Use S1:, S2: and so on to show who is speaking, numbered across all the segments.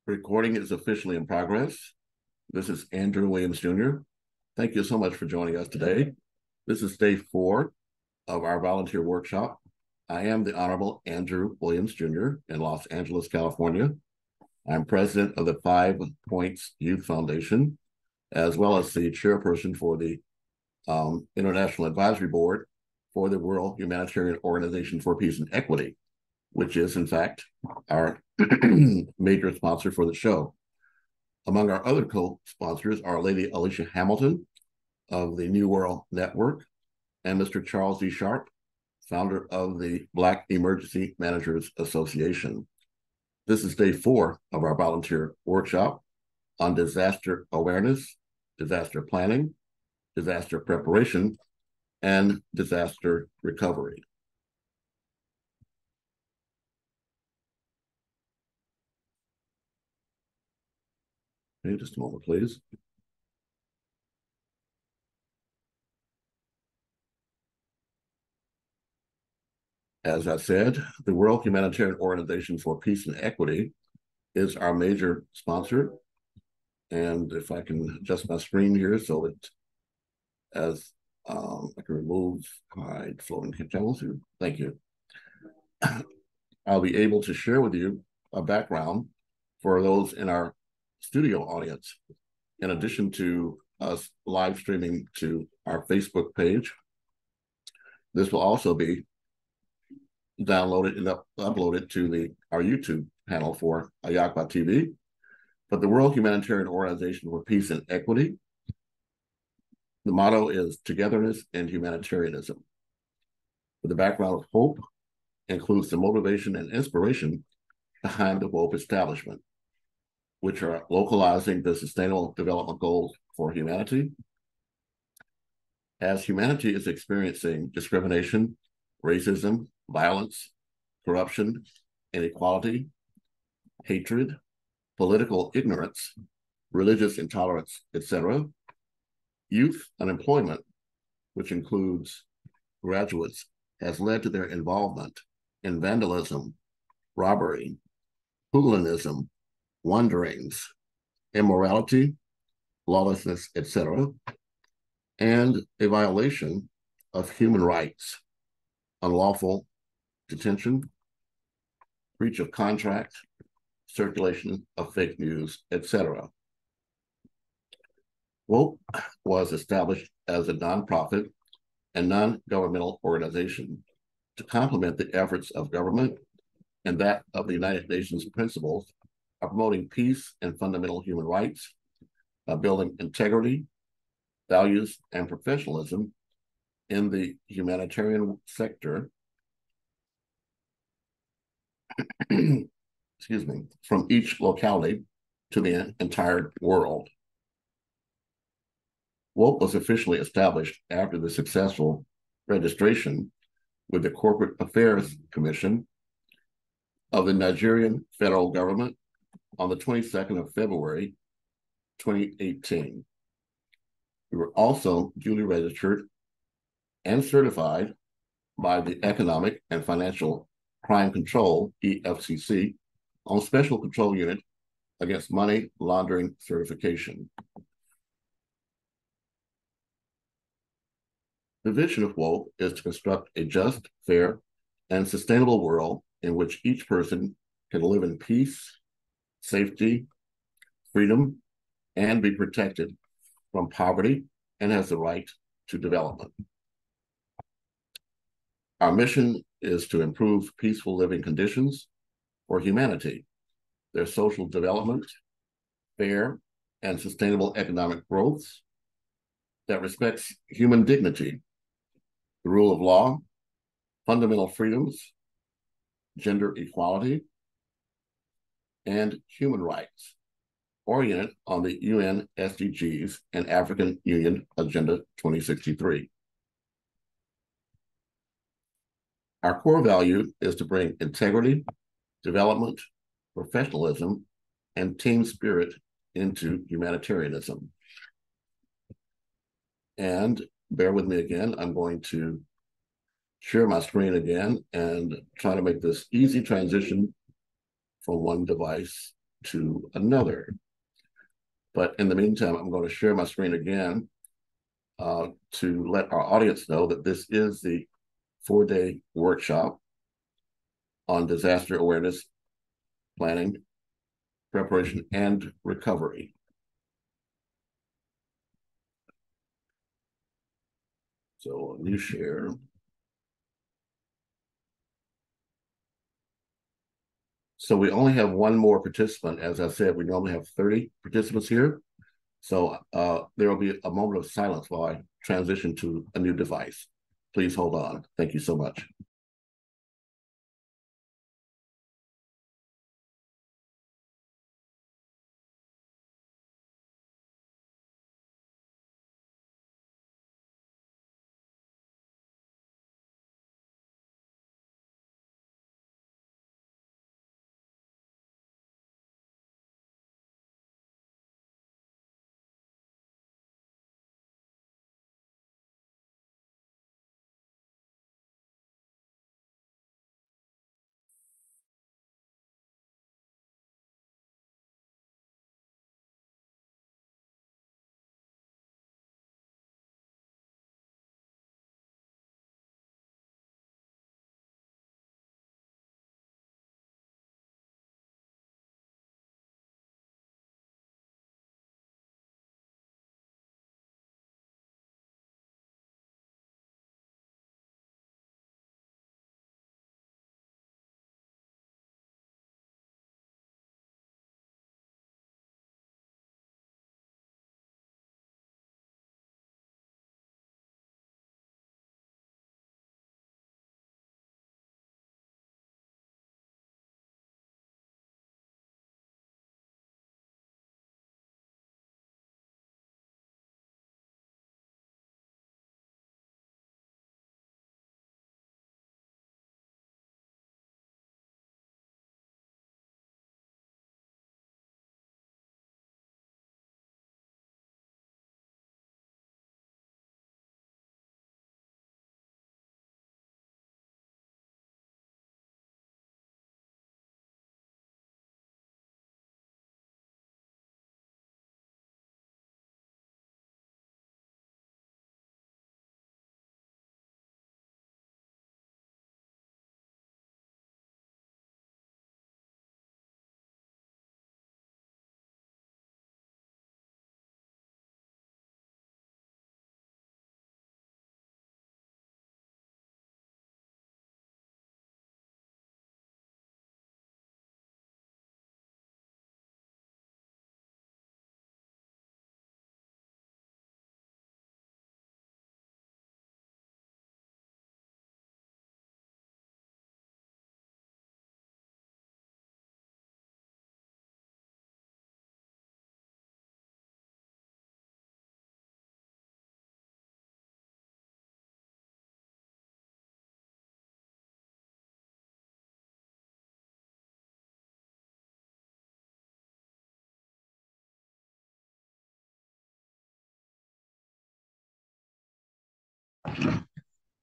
S1: Recording is officially in progress. This is Andrew Williams, Jr. Thank you so much for joining us today. This is day 4 of our volunteer workshop. I am the Honorable Andrew Williams, Jr. in Los Angeles, California. I'm president of the 5 Points Youth Foundation, as well as the chairperson for the International Advisory Board for the World Humanitarian Organization for Peace and Equity, which is, in fact, our major sponsor for the show. Among our other co-sponsors are Lady Alicia Hamilton of the New World Network and Mr. Charles D. Sharp, founder of the Black Emergency Managers Association. This is day 4 of our volunteer workshop on disaster awareness, disaster planning, disaster preparation, and disaster recovery. Okay, just a moment, please. As I said, the World Humanitarian Organization for Peace and Equity is our major sponsor. And if I can adjust my screen here so that as I can remove hide floating channels here. Thank you. I'll be able to share with you a background for those in our studio audience, in addition to us live streaming to our Facebook page. This will also be downloaded and uploaded to our YouTube panel for AHIABGA-TV. But the World Humanitarian Organization for Peace and Equity, the motto is togetherness and humanitarianism. The background of HOPE includes the motivation and inspiration behind the WHOPE establishment, which are localizing the Sustainable Development Goals for humanity. As humanity is experiencing discrimination, racism, violence, corruption, inequality, hatred, political ignorance, religious intolerance, etc., youth unemployment, which includes graduates, has led to their involvement in vandalism, robbery, hooliganism, wanderings, immorality, lawlessness, etc., and a violation of human rights, unlawful detention, breach of contract, circulation of fake news, etc. WHOPE was established as a nonprofit and non-governmental organization to complement the efforts of government and that of the United Nations principles of promoting peace and fundamental human rights, by building integrity, values, and professionalism in the humanitarian sector, excuse me, from each locality to the entire world. WHOPE was officially established after the successful registration with the Corporate Affairs Commission of the Nigerian federal government on the 22nd of February, 2018. We were also duly registered and certified by the Economic and Financial Crime Control, EFCC, on Special Control Unit against Money Laundering certification. The vision of WHOPE is to construct a just, fair, and sustainable world in which each person can live in peace, safety, freedom, and be protected from poverty and has the right to development. Our mission is to improve peaceful living conditions for humanity, their social development, fair and sustainable economic growth that respects human dignity, the rule of law, fundamental freedoms, gender equality, and human rights, oriented on the UN SDGs and African Union Agenda 2063. Our core value is to bring integrity, development, professionalism, and team spirit into humanitarianism. And bear with me again, I'm going to share my screen again and try to make this easy transition from one device to another. But in the meantime, I'm going to share my screen again to let our audience know that this is the 4-day workshop on disaster awareness, planning, preparation, and recovery. So new share. So we only have one more participant. As I said, we normally have 30 participants here. So there will be a moment of silence while I transition to a new device. Please hold on. Thank you so much.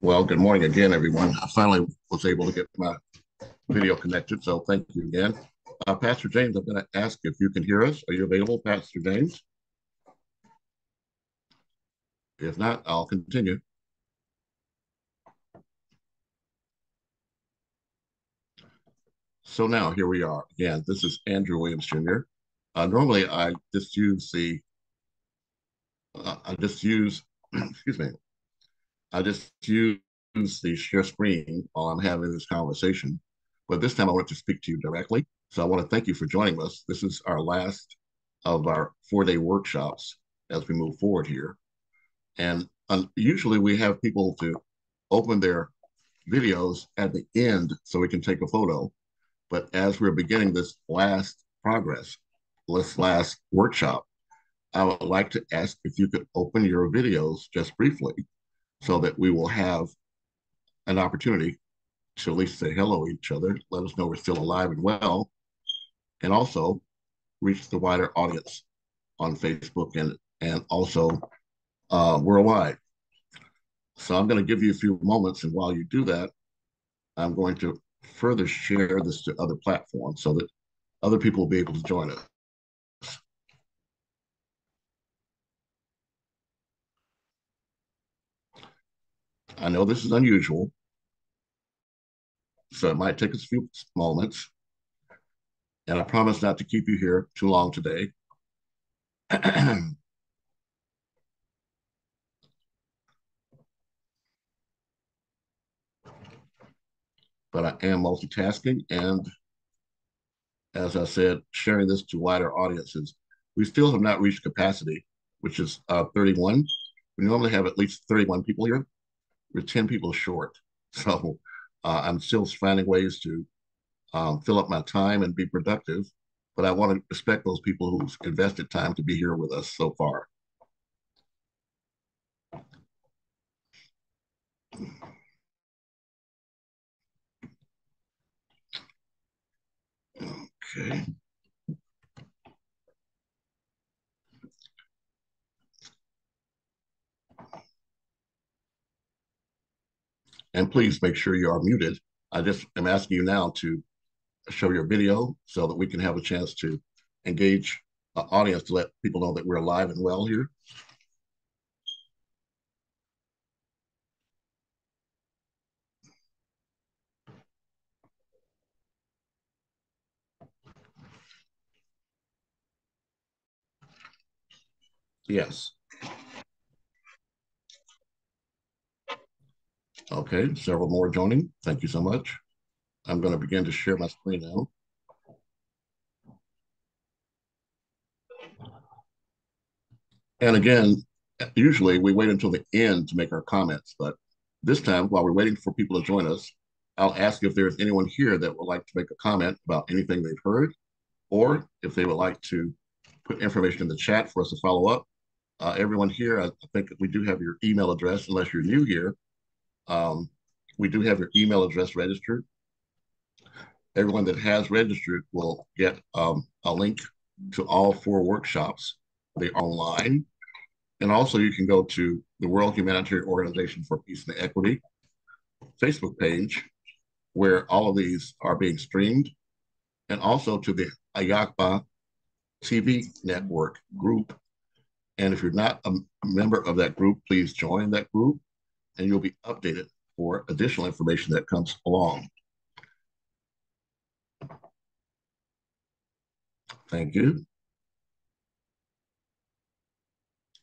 S1: Well, good morning again, everyone. I finally was able to get my video connected, so thank you again. Pastor James, I'm going to ask if you can hear us. Are you available, Pastor James? If not, I'll continue. So now here we are. Again, this is Andrew Williams Jr. Normally, I just use excuse me, I just use the share screen while I'm having this conversation. But this time I want to speak to you directly. So I want to thank you for joining us. This is our last of our 4-day workshops as we move forward here. And usually we have people to open their videos at the end so we can take a photo. But as we're beginning this last workshop, I would like to ask if you could open your videos just briefly so that we will have an opportunity to at least say hello to each other, let us know we're still alive and well, and also reach the wider audience on Facebook and also worldwide. So I'm going to give you a few moments, and while you do that, I'm going to further share this to other platforms so that other people will be able to join us. I know this is unusual, so it might take us a few moments, and I promise not to keep you here too long today. But I am multitasking, and as I said, sharing this to wider audiences. We still have not reached capacity, which is 31. We normally have at least 31 people here. We're 10 people short. So I'm still finding ways to fill up my time and be productive. But I want to respect those people who've invested time to be here with us so far. Okay. And please make sure you are muted. I just am asking you now to show your video so that we can have a chance to engage the audience to let people know that we're alive and well here. Yes. Okay, several more joining. Thank you so much. I'm going to begin to share my screen now. And again, usually we wait until the end to make our comments, but this time, while we're waiting for people to join us, I'll ask if there's anyone here that would like to make a comment about anything they've heard, or if they would like to put information in the chat for us to follow up. Everyone here, I think we do have your email address, unless you're new here. We do have your email address registered. Everyone that has registered will get a link to all 4 workshops. They're online. And also you can go to the World Humanitarian Organization for Peace and Equity Facebook page, where all of these are being streamed, and also to the AHIABGA-TV network group. And if you're not a member of that group, please join that group, and you'll be updated for additional information that comes along. Thank you.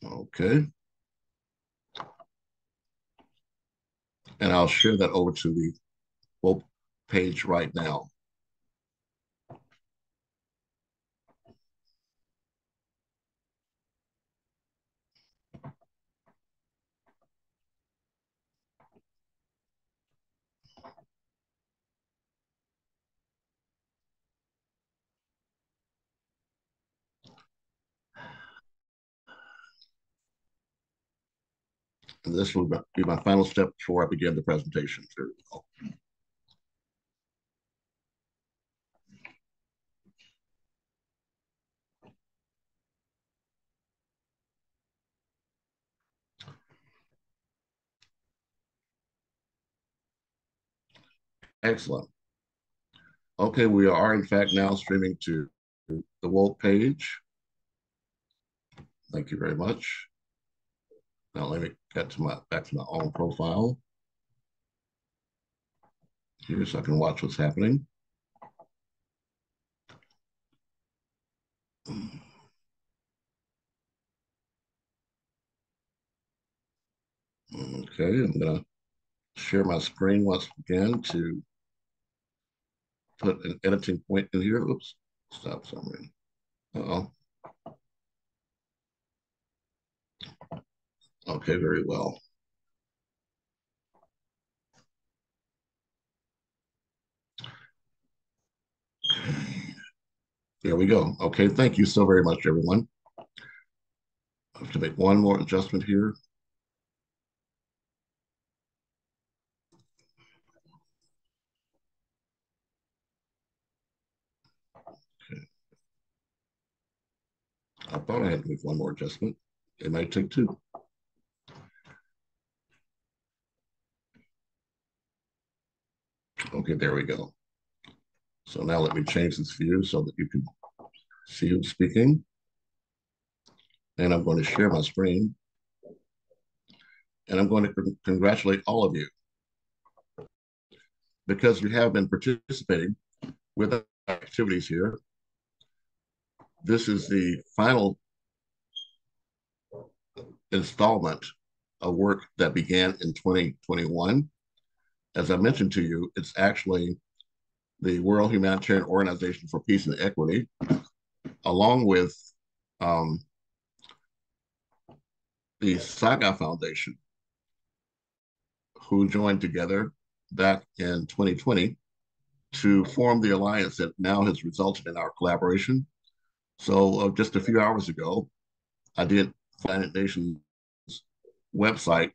S1: Okay. And I'll share that over to the WHOPE page right now. And this will be my final step before I begin the presentation. Here we go. Excellent. Okay, we are in fact now streaming to the WHOPE page. Thank you very much. Now let me get to back to my own profile here so I can watch what's happening. Okay, I'm gonna share my screen once again to put an editing point in here. Oops, stop somewhere. Uh-oh. Okay, very well. There we go. Okay, thank you so very much, everyone. I have to make one more adjustment here. Okay. I thought I had to make one more adjustment. It might take 2. Okay, there we go. So now let me change this view so that you can see who's speaking. And I'm going to share my screen. And I'm going to congratulate all of you because you have been participating with our activities here. This is the final installment of work that began in 2021. As I mentioned to you, it's actually the World Humanitarian Organization for Peace and Equity, along with the Saga Foundation, who joined together back in 2020 to form the alliance that now has resulted in our collaboration. So just a few hours ago, I did the United Nations website,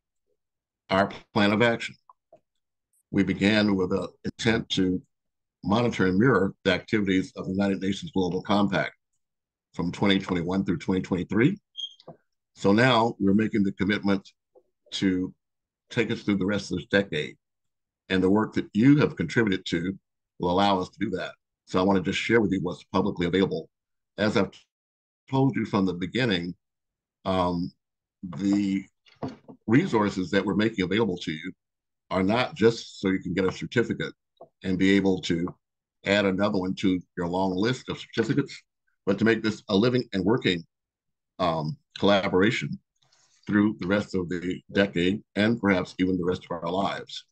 S1: our plan of action. We began with an intent to monitor and mirror the activities of the United Nations Global Compact from 2021 through 2023. So now we're making the commitment to take us through the rest of this decade. And the work that you have contributed to will allow us to do that. So I want to just share with you what's publicly available. As I've told you from the beginning, the resources that we're making available to you are not just so you can get a certificate and be able to add another one to your long list of certificates, but to make this a living and working collaboration through the rest of the decade and perhaps even the rest of our lives.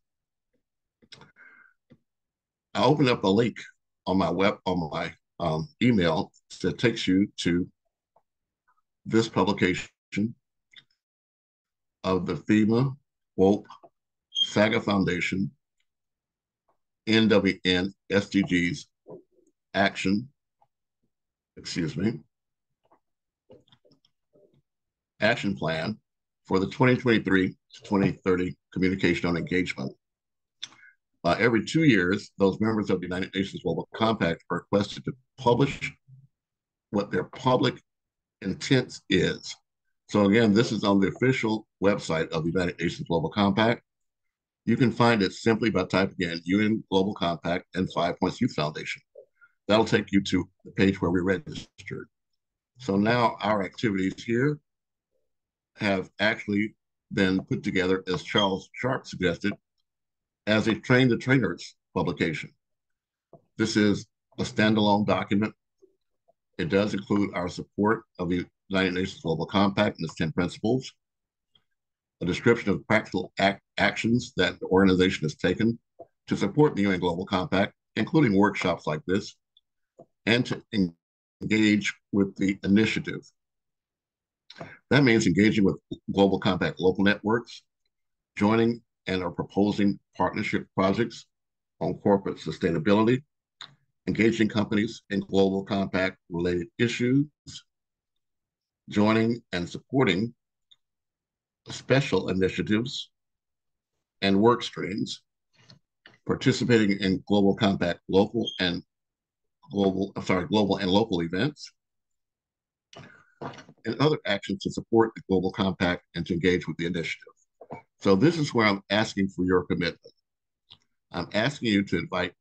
S1: I opened up a link on my email that takes you to this publication of the FEMA, WHOPE, Saga Foundation, NWN, SDGs action plan for the 2023 to 2030 Communication on Engagement. Every 2 years, those members of the United Nations Global Compact are requested to publish what their public intent is. So again, this is on the official website of the United Nations Global Compact. You can find it simply by typing in UN Global Compact and 5 Points Youth Foundation. That'll take you to the page where we registered. So now our activities here have actually been put together, as Charles Sharp suggested, as a Train the Trainers publication. This is a standalone document. It does include our support of the United Nations Global Compact and its 10 principles, a description of practical actions that the organization has taken to support the UN Global Compact, including workshops like this, and to engage with the initiative. That means engaging with Global Compact local networks, joining and are proposing partnership projects on corporate sustainability, engaging companies in Global Compact related issues, joining and supporting special initiatives and work streams, participating in Global Compact global and local events, and other actions to support the Global Compact and to engage with the initiative. So this is where I'm asking for your commitment. I'm asking you to invite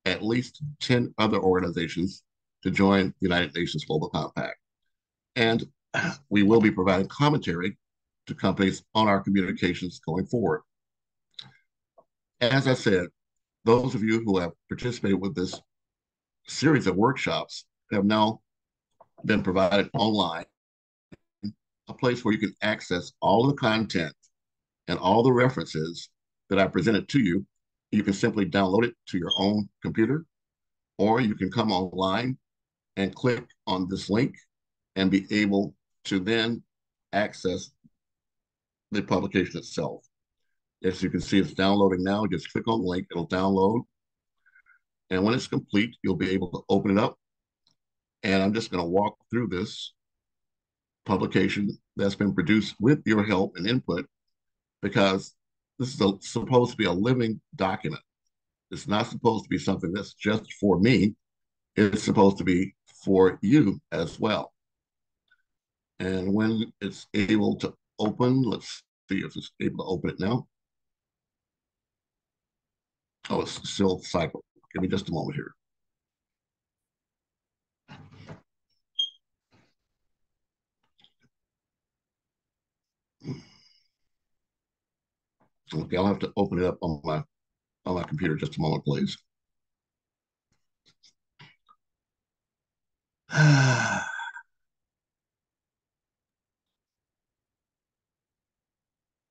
S1: at least 10 other organizations to join the United Nations Global Compact. And we will be providing commentary to companies on our communications going forward. As I said, those of you who have participated with this series of workshops have now been provided online, a place where you can access all of the content and all the references that I presented to you. You can simply download it to your own computer, or you can come online and click on this link and be able to then access the publication itself. As you can see, it's downloading now. Just click on the link, it'll download. And when it's complete, you'll be able to open it up. And I'm just going to walk through this publication that's been produced with your help and input, because this is supposed to be a living document. It's not supposed to be something that's just for me. It's supposed to be for you as well. And when it's able to open, let's see if it's able to open it now. Oh, it's still cycle. Give me just a moment here. Okay, I'll have to open it up on my computer. Just a moment, please.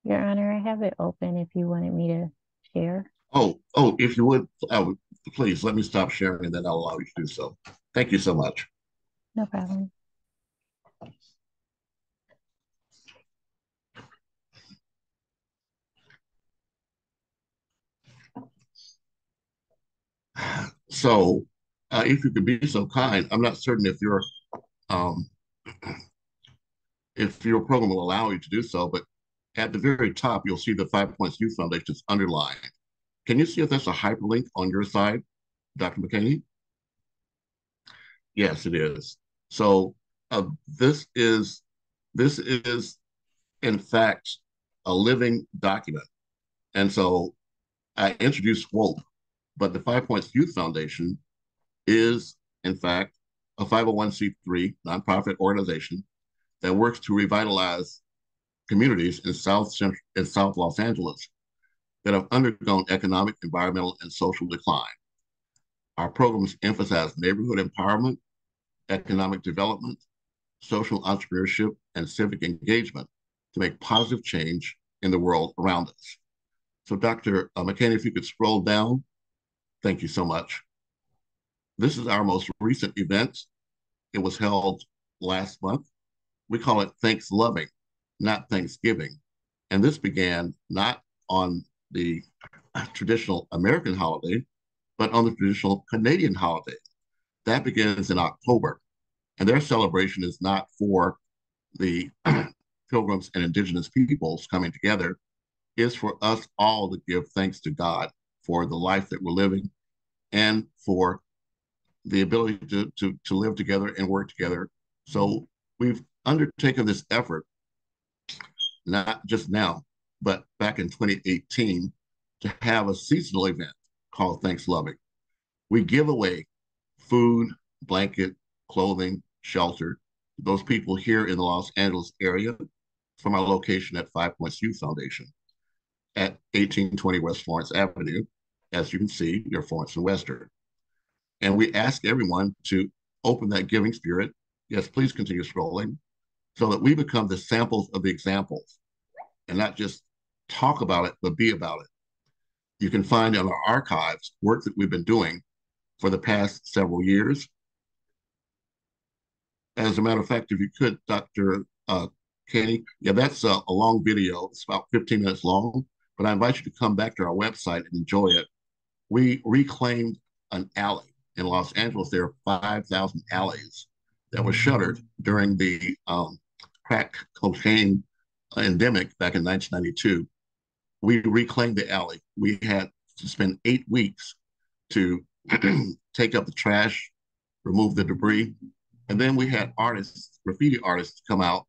S2: Your Honor, I have it open if you wanted me to share.
S1: If you would, please let me stop sharing and then I'll allow you to do so. Thank you so much.
S2: No problem.
S1: So, if you could be so kind, I'm not certain um, if your program will allow you to do so, but at the very top, you'll see the 5 Points Youth Foundation is underlined. Can you see if that's a hyperlink on your side, Dr. McKinney? Yes, it is. So uh, this is this is in fact a living document, and so I introduced WHOPE, but the 5 Points Youth Foundation is in fact a 501c3 nonprofit organization that works to revitalize communities in South Los Angeles that have undergone economic, environmental, and social decline. Our programs emphasize neighborhood empowerment, economic development, social entrepreneurship, and civic engagement to make positive change in the world around us. So, Dr. McKinney, if you could scroll down, thank you so much. This is our most recent event. It was held last month. We call it Thanksloving, not Thanksgiving. And this began not on the traditional American holiday, but on the traditional Canadian holiday. That begins in October. And their celebration is not for the pilgrims and indigenous peoples coming together, is for us all to give thanks to God for the life that we're living and for the ability to live together and work together. So we've undertaken this effort, not just now, but back in 2018, to have a seasonal event called Thanksloving. We give away food, blanket, clothing, shelter to those people here in the Los Angeles area from our location at 5 Points Youth Foundation at 1820 West Florence Avenue, as you can see, near Florence and Western. And we ask everyone to open that giving spirit. Yes, please continue scrolling so that we become the samples of the examples and not just talk about it, but be about it. You can find in our archives work that we've been doing for the past several years. As a matter of fact, if you could, Dr. Katie, yeah, that's a long video. It's about 15 minutes long, but I invite you to come back to our website and enjoy it. We reclaimed an alley in Los Angeles. There are 5,000 alleys that were shuttered during the crack cocaine endemic back in 1992. We reclaimed the alley. We had to spend 8 weeks to take up the trash, remove the debris, and then we had artists, graffiti artists, come out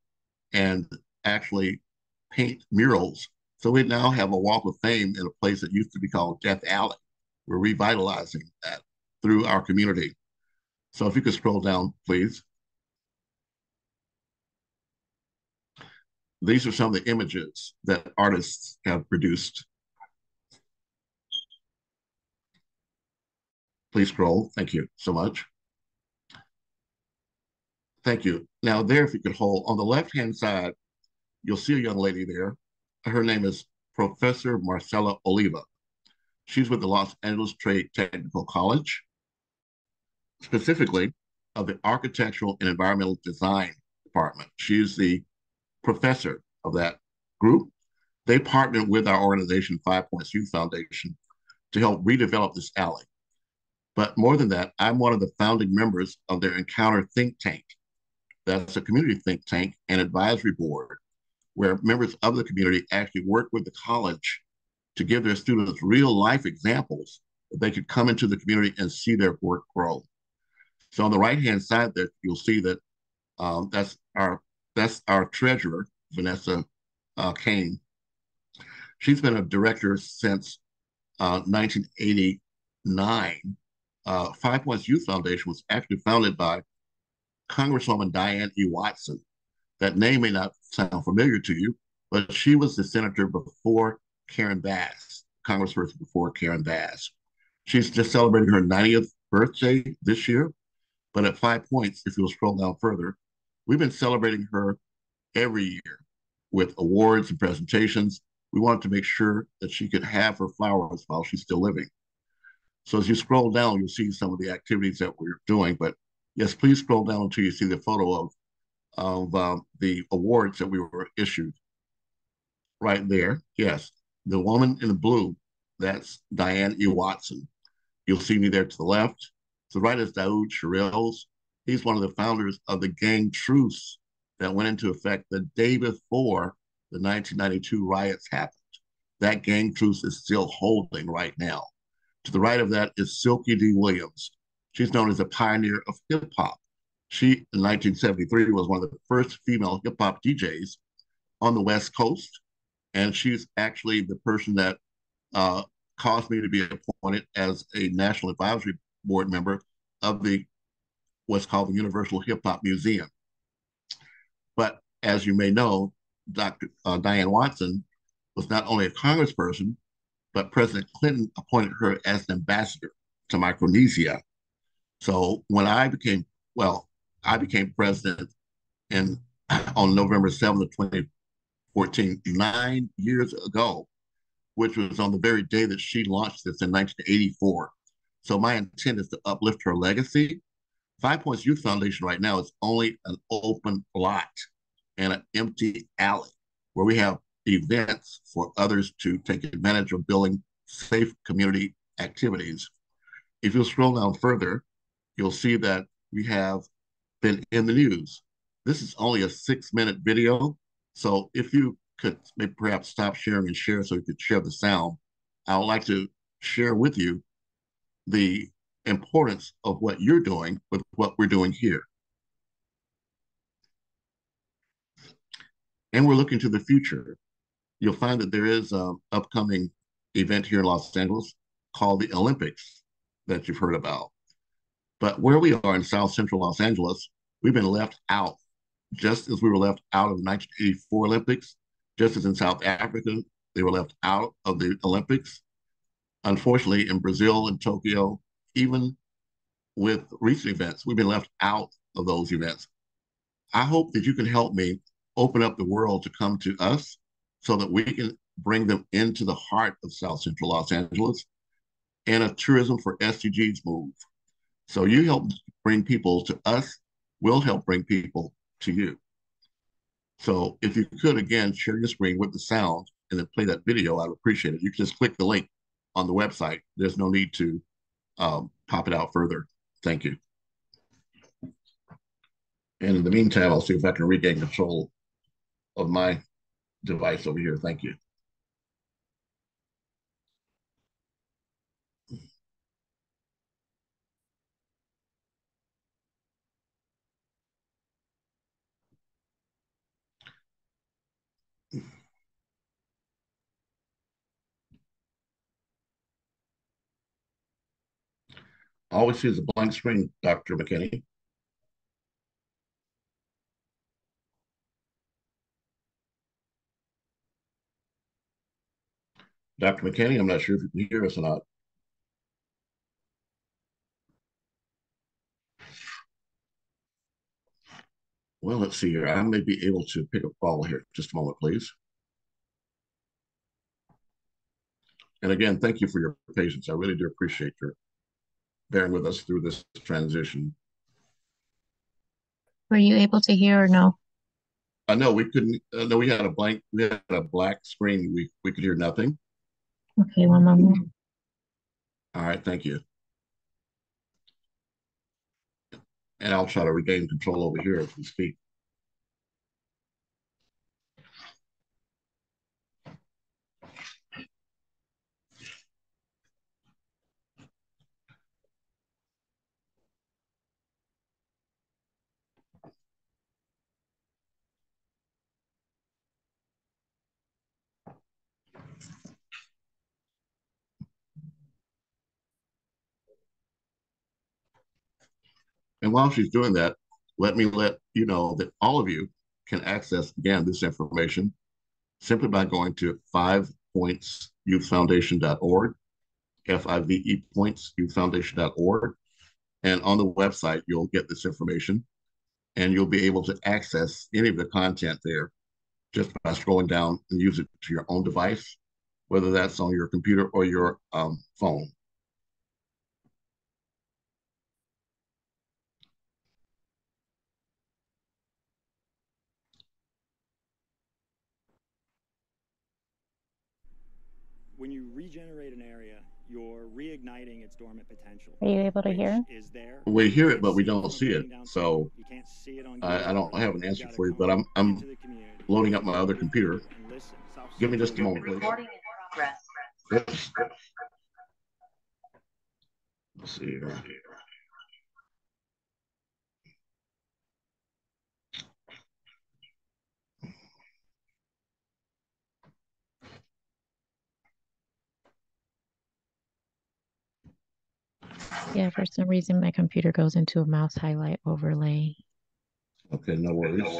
S1: and actually paint murals. So we now have a walk of fame in a place that used to be called Death Alley. We're revitalizing that through our community. So if you could scroll down, please. These are some of the images that artists have produced. Please scroll. Thank you so much. Thank you. Now there, if you could hold, on the left-hand side, you'll see a young lady there. Her name is Professor Marcela Oliva. She's with the Los Angeles Trade Technical College, specifically of the Architectural and Environmental Design Department. She's the professor of that group. They partnered with our organization, 5 Points Youth Foundation, to help redevelop this alley. But more than that, I'm one of the founding members of their Encounter think tank. That's a community think tank and advisory board where members of the community actually work with the college to give their students real life examples that they could come into the community and see their work grow. So on the right-hand side there, you'll see that that's our treasurer, Vanessa Kane. She's been a director since 1989. 5 Points Youth Foundation was actually founded by Congresswoman Diane E. Watson. That name may not sound familiar to you, but she was the senator before Karen Bass, Congressperson before Karen Bass. She's just celebrating her 90th birthday this year, but at 5 points, if you'll scroll down further, we've been celebrating her every year with awards and presentations. We wanted to make sure that she could have her flowers while she's still living. So as you scroll down, you'll see some of the activities that we're doing. But yes, please scroll down until you see the photo of the awards that we were issued right there. Yes, the woman in the blue, that's Diane E. Watson. You'll see me there to the left. To the right is Daoud Shirelles. He's one of the founders of the gang truce that went into effect the day before the 1992 riots happened. That gang truce is still holding right now. To the right of that is Silky D. Williams. She's known as a pioneer of hip hop. She, in 1973, was one of the first female hip hop DJs on the West Coast. And she's actually the person that caused me to be appointed as a National Advisory Board member of the what's called the Universal Hip Hop Museum. But as you may know, Dr. Diane Watson was not only a congressperson, but President Clinton appointed her as an ambassador to Micronesia. So when I became president in on November 7th of 2014, 9 years ago, which was on the very day that she launched this in 1984. So my intent is to uplift her legacy. 5 Points Youth Foundation right now is only an open lot and an empty alley where we have events for others to take advantage of building safe community activities. If you scroll down further, you'll see that we have been in the news. This is only a 6-minute video. So if you could maybe perhaps stop sharing and share so you could share the sound, I would like to share with you the importance of what you're doing with what we're doing here. And we're looking to the future. You'll find that there is an upcoming event here in Los Angeles called the Olympics that you've heard about. But where we are in South Central Los Angeles, we've been left out, just as we were left out of the 1984 Olympics, just as in South Africa, they were left out of the Olympics. Unfortunately, in Brazil and Tokyo, even with recent events, we've been left out of those events. I hope that you can help me open up the world to come to us so that we can bring them into the heart of South Central Los Angeles and a tourism for SDGs move. So you help bring people to us, we'll help bring people to you. So if you could, again, share your screen with the sound and then play that video, I'd appreciate it. You can just click the link on the website. There's no need to pop it out further. Thank you. And in the meantime, I'll see if I can regain control of my device over here. Thank you. Always see a blank screen, Dr. McKinney. Dr. McKinney, I'm not sure if you can hear us or not. Well, let's see here. I may be able to pick up call here. Just a moment, please. And again, thank you for your patience. I really do appreciate your bearing with us through this transition.
S2: Were you able to hear or no?
S1: No, we couldn't. No, we had a black screen. We could hear nothing.
S2: Okay, one moment.
S1: All right, thank you. And I'll try to regain control over here as we speak. And while she's doing that, let me let you know that all of you can access, again, this information simply by going to fivepointsyouthfoundation.org, FIVE points youthfoundation.org. And on the website, you'll get this information and you'll be able to access any of the content there just by scrolling down and use it to your own device, whether that's on your computer or your phone.
S3: When you regenerate an area, you're reigniting its dormant potential.
S2: Are you able to hear?
S1: We hear it, but we don't see it. So I don't have an answer for you, but I'm loading up my other computer. Give me just a moment, please.
S4: Recording in progress.
S1: Let's see here.
S2: Yeah, for some reason my computer goes into a mouse highlight overlay.
S1: Okay, no worries.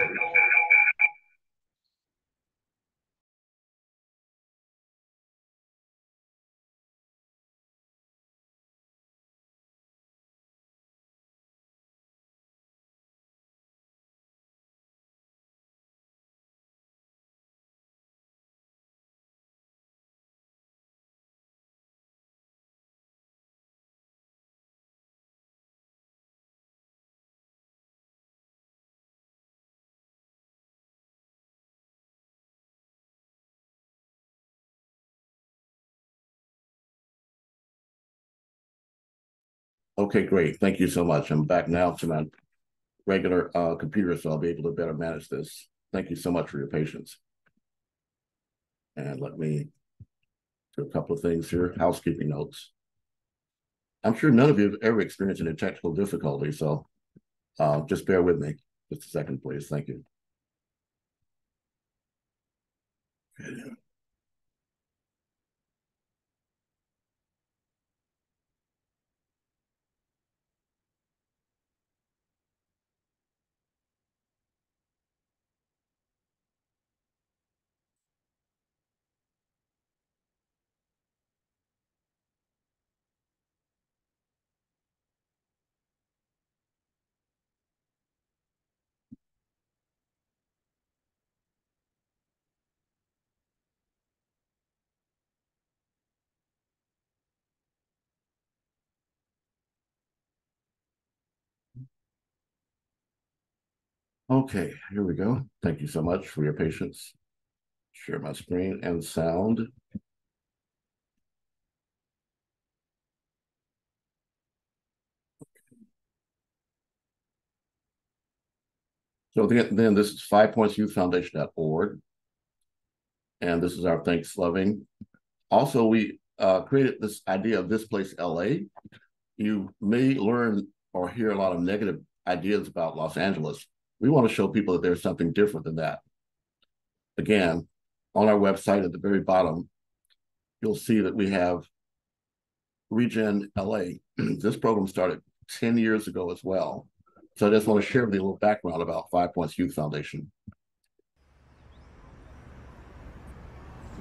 S1: Okay, great. Thank you so much. I'm back now to my regular computer, so I'll be able to better manage this. Thank you so much for your patience. And let me do a couple of things here, housekeeping notes. I'm sure none of you have ever experienced any technical difficulty, so just bear with me. Just a second, please. Thank you. Okay. Okay, here we go. Thank you so much for your patience. Share my screen and sound. So then this is fivepointsyouthfoundation.org. And this is our Thanksgiving. Also, we created this idea of This Place LA. You may learn or hear a lot of negative ideas about Los Angeles. We want to show people that there's something different than that. Again, on our website at the very bottom, you'll see that we have Regen LA. This program started 10 years ago as well. So I just want to share with you a little background about 5 Points Youth Foundation.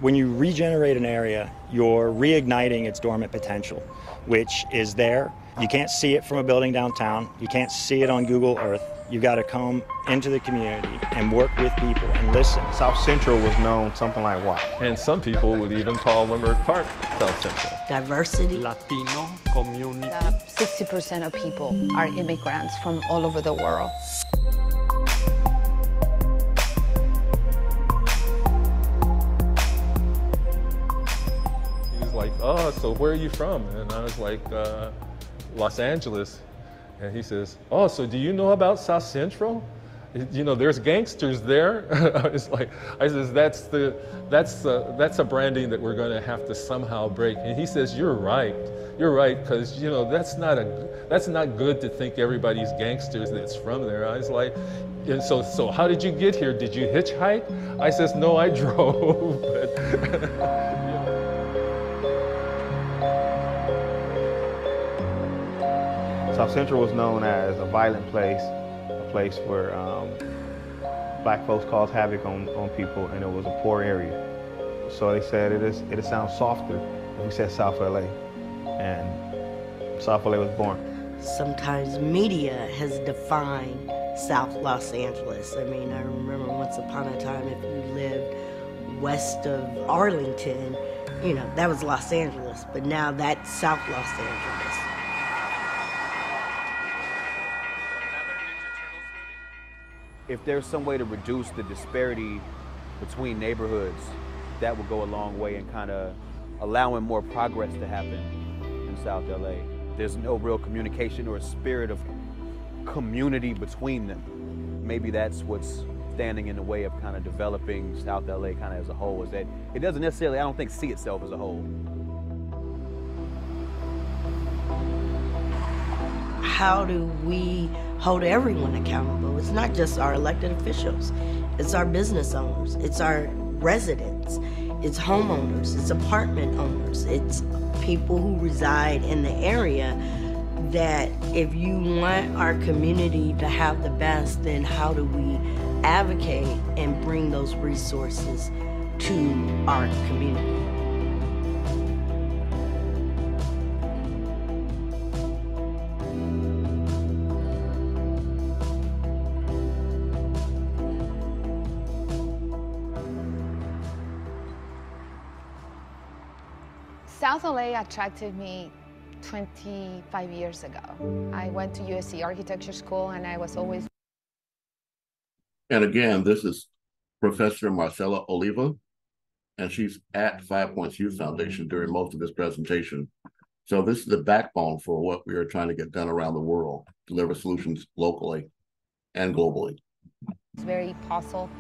S3: When you regenerate an area, you're reigniting its dormant potential, which is there. You can't see it from a building downtown. You can't see it on Google Earth. You've got to come into the community and work with people and listen.
S5: South Central was known something like what?
S6: And some people would even call Limerick Park South Central.
S7: Diversity.
S5: Latino community.
S7: 60% of people are immigrants from all over the world.
S6: He was like, oh, so where are you from? And I was like, Los Angeles. And he says, oh, so do you know about South Central? You know, there's gangsters there. It's like, I says, that's a branding that we're going to have to somehow break. And he says, you're right, because you know that's not good to think everybody's gangsters that's from there. I was like, and so how did you get here? Did you hitchhike? I says, no, I drove.
S5: South Central was known as a violent place, a place where black folks caused havoc on people, and it was a poor area. So they said it sounds softer if we said South LA. And South LA was born.
S4: Sometimes media has defined South Los Angeles. I mean, I remember once upon a time, if you lived west of Arlington, you know, that was Los Angeles, but now that's South Los Angeles.
S8: If there's some way to reduce the disparity between neighborhoods, that would go a long way in kind of allowing more progress to happen in South LA. There's no real communication or a spirit of community between them. Maybe that's what's standing in the way of kind of developing South LA kind of as a whole, is that it doesn't necessarily, I don't think, see itself as a whole.
S4: How do we hold everyone accountable? It's not just our elected officials. It's our business owners. It's our residents. It's homeowners. It's apartment owners. It's people who reside in the area. That if you want our community to have the best, then how do we advocate and bring those resources to our community?
S7: South LA attracted me 25 years ago. I went to USC Architecture School and I was always...
S1: And again, this is Professor Marcela Oliva, and she's at 5 Points Youth Foundation during most of this presentation. So this is the backbone for what we are trying to get done around the world, deliver solutions locally and globally.
S7: It's very puzzled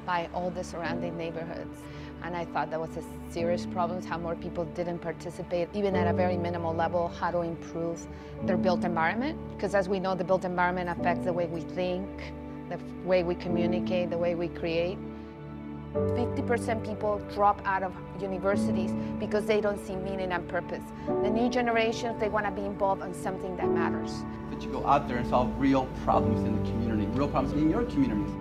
S7: by all the surrounding neighborhoods. And I thought that was a serious problem, how more people didn't participate, even at a very minimal level, how to improve their built environment. Because as we know, the built environment affects the way we think, the way we communicate, the way we create. 50% people drop out of universities because they don't see meaning and purpose. The new generations, they want to be involved in something that matters.
S9: That you go out there and solve real problems in the community, real problems in your communities.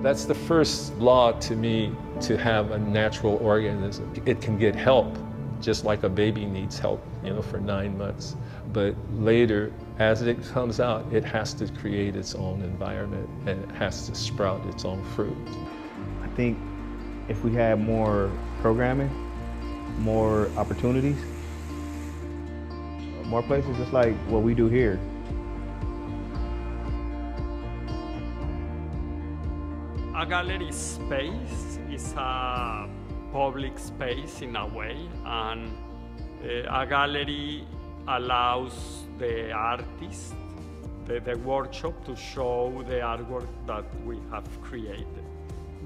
S6: That's the first law to me, to have a natural organism. It can get help, just like a baby needs help, you know, for 9 months. But later, as it comes out, it has to create its own environment and it has to sprout its own fruit.
S5: I think if we had more programming, more opportunities, more places just like what we do here.
S10: A gallery space is a public space in a way, and a gallery allows the artist, the workshop, to show the artwork that we have created.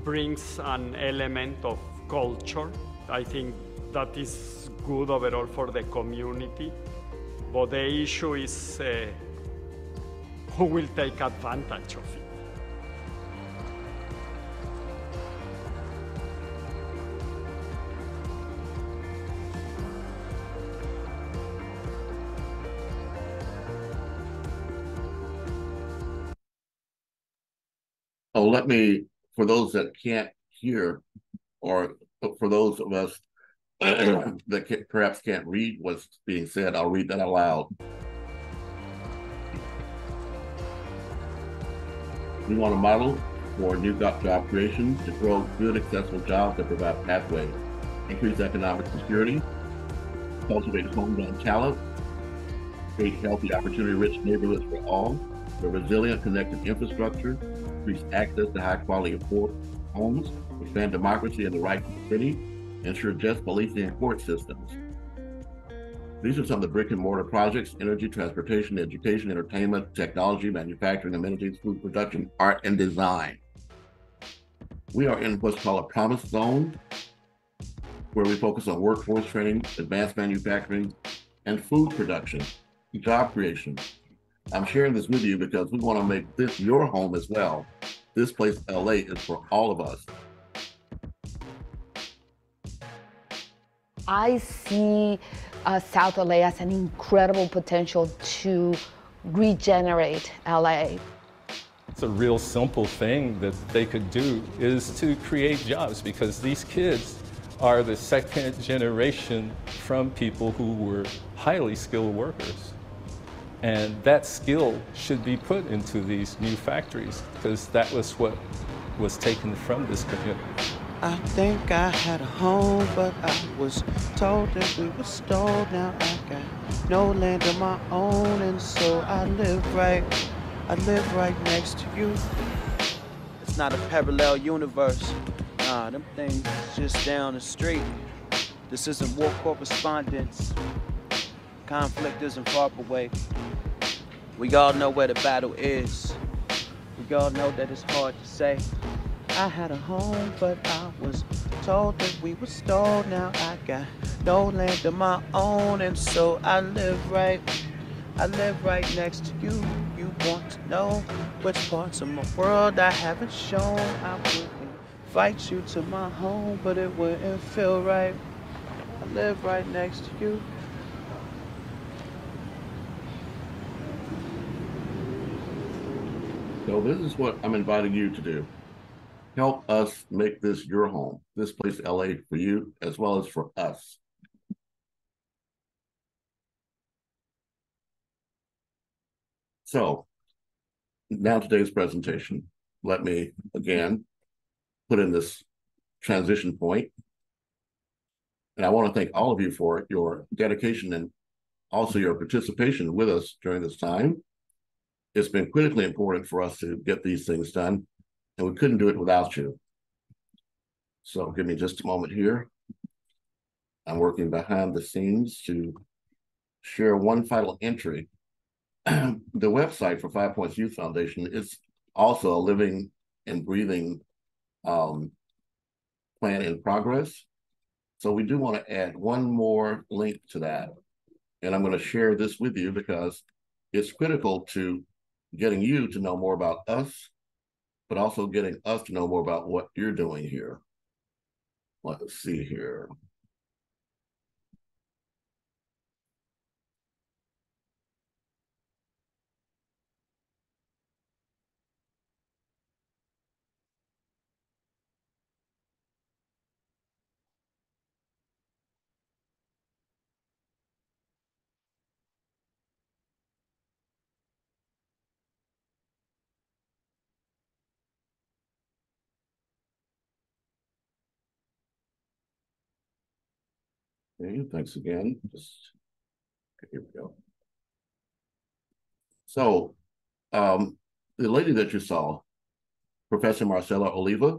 S10: Brings an element of culture. I think that is good overall for the community, but the issue is who will take advantage of it.
S1: Oh, let me, for those that can't hear, or for those of us that perhaps can't read what's being said, I'll read that out loud. We want a model for new job creation to grow good, accessible jobs that provide pathways, increase economic security, cultivate homegrown talent, create healthy, opportunity-rich neighborhoods for all, the resilient, connected infrastructure, increase access to high-quality affordable homes, expand democracy and the right to city, ensure just policing and court systems. These are some of the brick-and-mortar projects: energy, transportation, education, entertainment, technology, manufacturing, amenities, food production, art, and design. We are in what's called a promise zone, where we focus on workforce training, advanced manufacturing, and food production, job creation. I'm sharing this with you because we want to make this your home as well. This place, LA, is for all of us.
S7: I see South LA as an incredible potential to regenerate LA.
S6: It's a real simple thing that they could do, is to create jobs, because these kids are the second generation from people who were highly skilled workers. And that skill should be put into these new factories because that was what was taken from this community.
S11: I think I had a home, but I was told that we were stole. Now I got no land of my own, and so I live right next to you. It's not a parallel universe. Nah, them things just down the street. This isn't war correspondence. Conflict isn't far away. We all know where the battle is. We all know that it's hard to say. I had a home, but I was told that we were stole. Now I got no land of my own, and so I live right next to you. You want to know which parts of my world I haven't shown. I would invite you to my home, but it wouldn't feel right. I live right next to you.
S1: So this is what I'm inviting you to do. Help us make this your home, this place LA for you as well as for us. So now today's presentation, let me again put in this transition point. And I want to thank all of you for your dedication and also your participation with us during this time. It's been critically important for us to get these things done, and we couldn't do it without you. So give me just a moment here. I'm working behind the scenes to share one final entry. The website for 5 Points Youth Foundation is also a living and breathing plan in progress. So we do want to add one more link to that. And I'm going to share this with you because it's critical to getting you to know more about us, but also getting us to know more about what you're doing here. Let's see here. Okay, thanks again. Here we go. So the lady that you saw, Professor Marcela Oliva,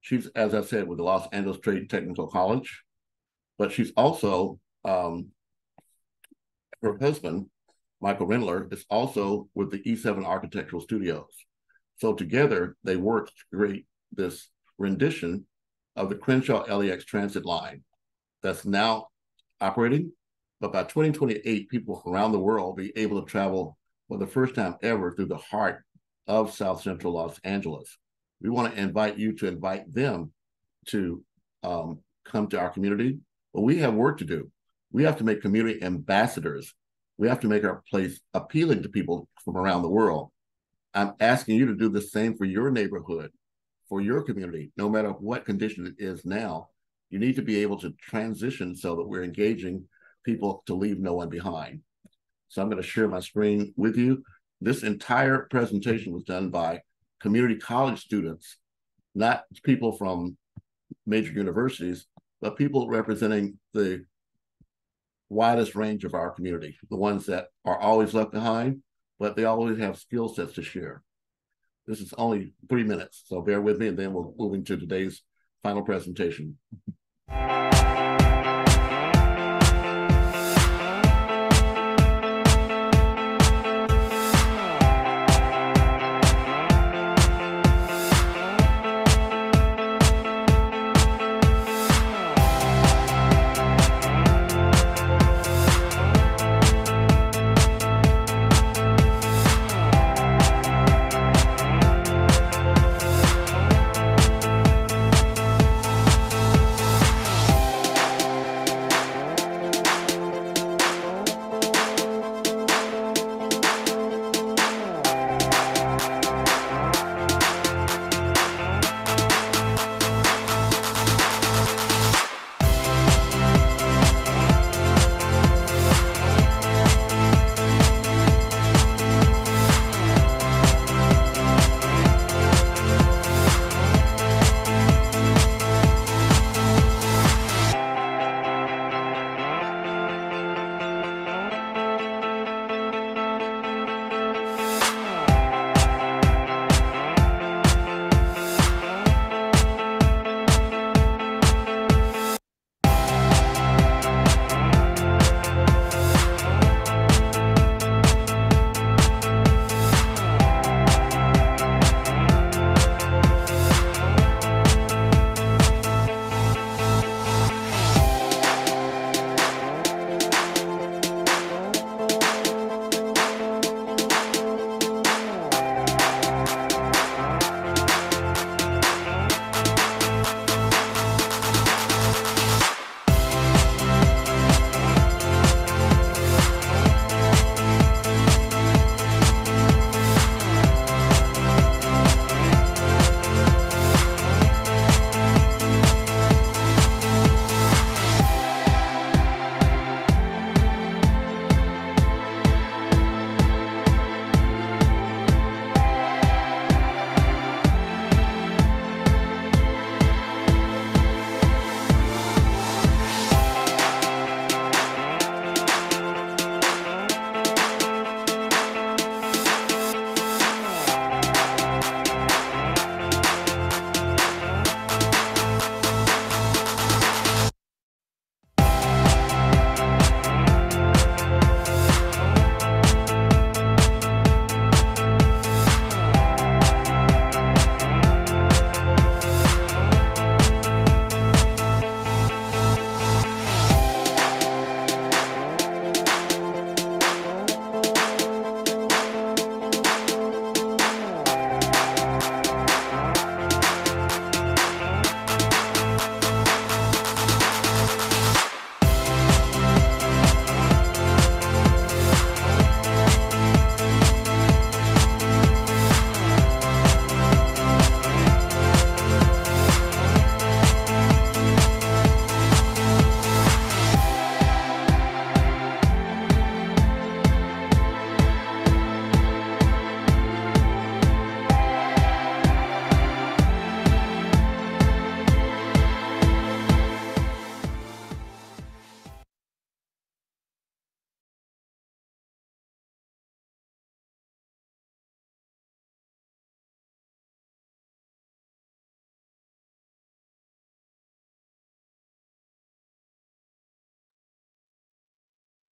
S1: she's, as I said, with the Los Angeles Trade Technical College, but she's also, her husband, Michael Rendler, is also with the E7 Architectural Studios. So together they worked to create this rendition of the Crenshaw LAX transit line that's now operating, but by 2028, people around the world will be able to travel for the first time ever through the heart of South Central Los Angeles. We want to invite you to invite them to come to our community, but we have work to do. We have to make community ambassadors. We have to make our place appealing to people from around the world. I'm asking you to do the same for your neighborhood, for your community, no matter what condition it is now. You need to be able to transition so that we're engaging people to leave no one behind. So I'm going to share my screen with you. This entire presentation was done by community college students, not people from major universities, but people representing the widest range of our community, the ones that are always left behind, but they always have skill sets to share. This is only 3 minutes, so bear with me, and then we'll move into today's final presentation.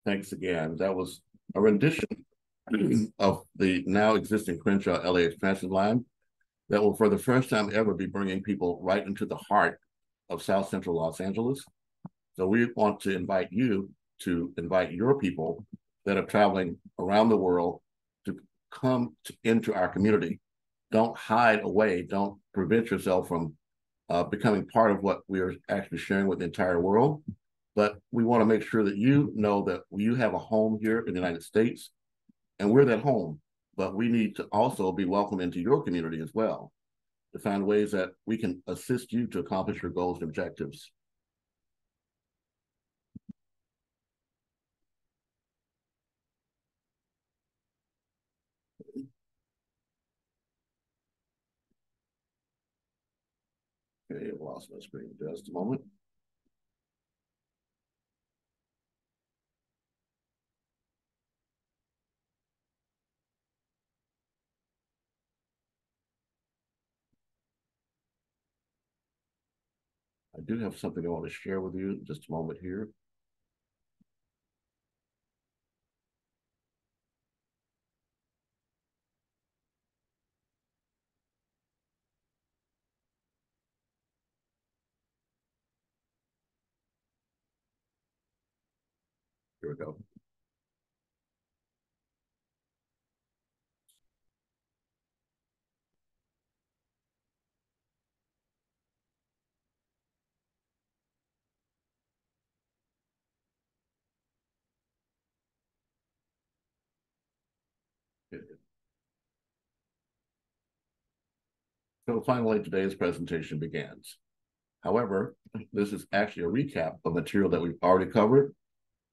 S1: Thanks again. That was a rendition of the now existing Crenshaw LA expansion line that will, for the first time ever, be bringing people right into the heart of South Central Los Angeles. So we want to invite you to invite your people that are traveling around the world to come into our community. Don't hide away. Don't prevent yourself from becoming part of what we are actually sharing with the entire world. But we want to make sure that you know that you have a home here in the United States, and we're that home. But we need to also be welcome into your community as well, to find ways that we can assist you to accomplish your goals and objectives. Okay, I've lost my screen just a moment. I do have something I want to share with you in just a moment here. Here we go. So finally, today's presentation begins. However, this is actually a recap of material that we've already covered.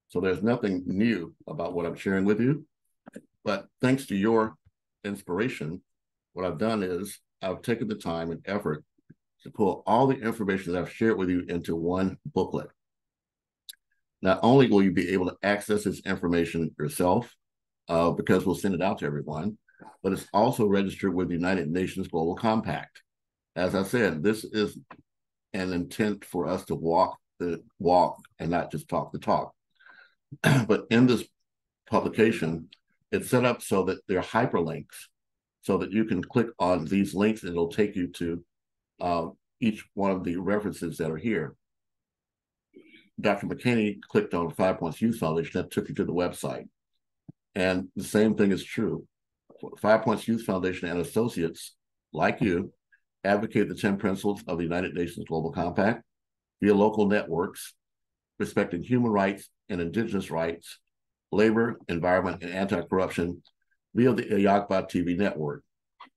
S1: So there's nothing new about what I'm sharing with you. But thanks to your inspiration, what I've done is I've taken the time and effort to pull all the information that I've shared with you into one booklet. Not only will you be able to access this information yourself, because we'll send it out to everyone, but it's also registered with the United Nations Global Compact. As I said, this is an intent for us to walk the walk and not just talk the talk. But in this publication, it's set up so that there are hyperlinks so that you can click on these links and it'll take you to each one of the references that are here. Dr. McKinney clicked on 5 Points Youth Foundation, that took you to the website. And the same thing is true. 5 Points Youth Foundation and associates like you advocate the 10 principles of the United Nations Global Compact via local networks, respecting human rights and indigenous rights, labor, environment, and anti-corruption via the AHIABGA-TV network.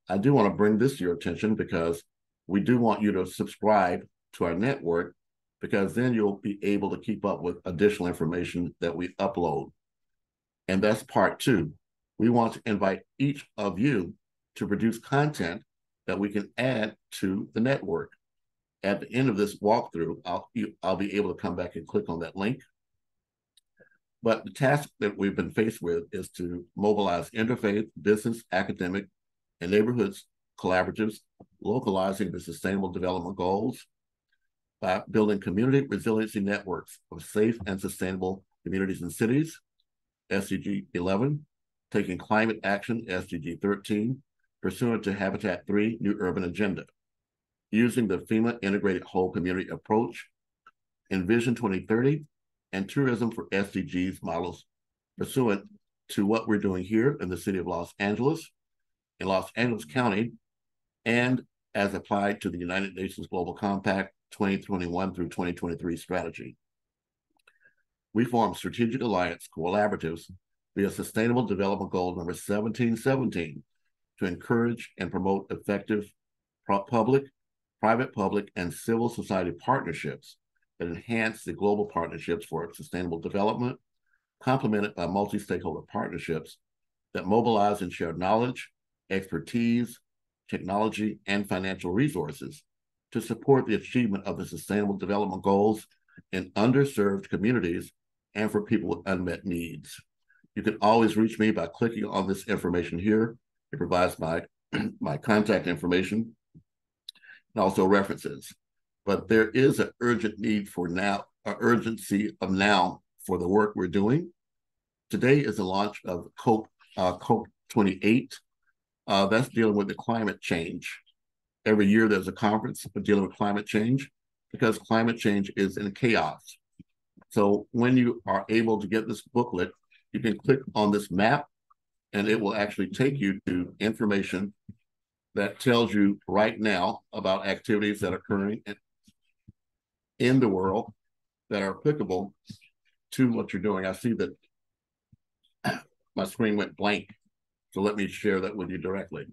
S1: I do want to bring this to your attention because we do want you to subscribe to our network, because then you'll be able to keep up with additional information that we upload. And that's part two. We want to invite each of you to produce content that we can add to the network. At the end of this walkthrough, I'll be able to come back and click on that link. But the task that we've been faced with is to mobilize interfaith, business, academic, and neighborhoods collaboratives, localizing the Sustainable Development Goals by building community resiliency networks of safe and sustainable communities and cities, SDG 11, taking climate action, SDG 13, pursuant to Habitat 3 New Urban Agenda, using the FEMA Integrated Whole Community Approach, Envision 2030, and tourism for SDGs models, pursuant to what we're doing here in the city of Los Angeles, in Los Angeles County, and as applied to the United Nations Global Compact 2021 through 2023 strategy. We formed strategic alliance collaboratives via Sustainable Development Goal number 1717 to encourage and promote effective public, private, public, and civil society partnerships that enhance the global partnerships for sustainable development, complemented by multi-stakeholder partnerships that mobilize and share knowledge, expertise, technology, and financial resources to support the achievement of the Sustainable Development Goals in underserved communities and for people with unmet needs. You can always reach me by clicking on this information here. It provides my contact information and also references. But there is an urgent need for now, an urgency of now for the work we're doing. Today is the launch of COPE 28. That's dealing with the climate change. Every year there's a conference dealing with climate change because climate change is in chaos. So when you are able to get this booklet, you can click on this map and it will actually take you to information that tells you right now about activities that are occurring in the world that are applicable to what you're doing. I see that my screen went blank, so let me share that with you directly.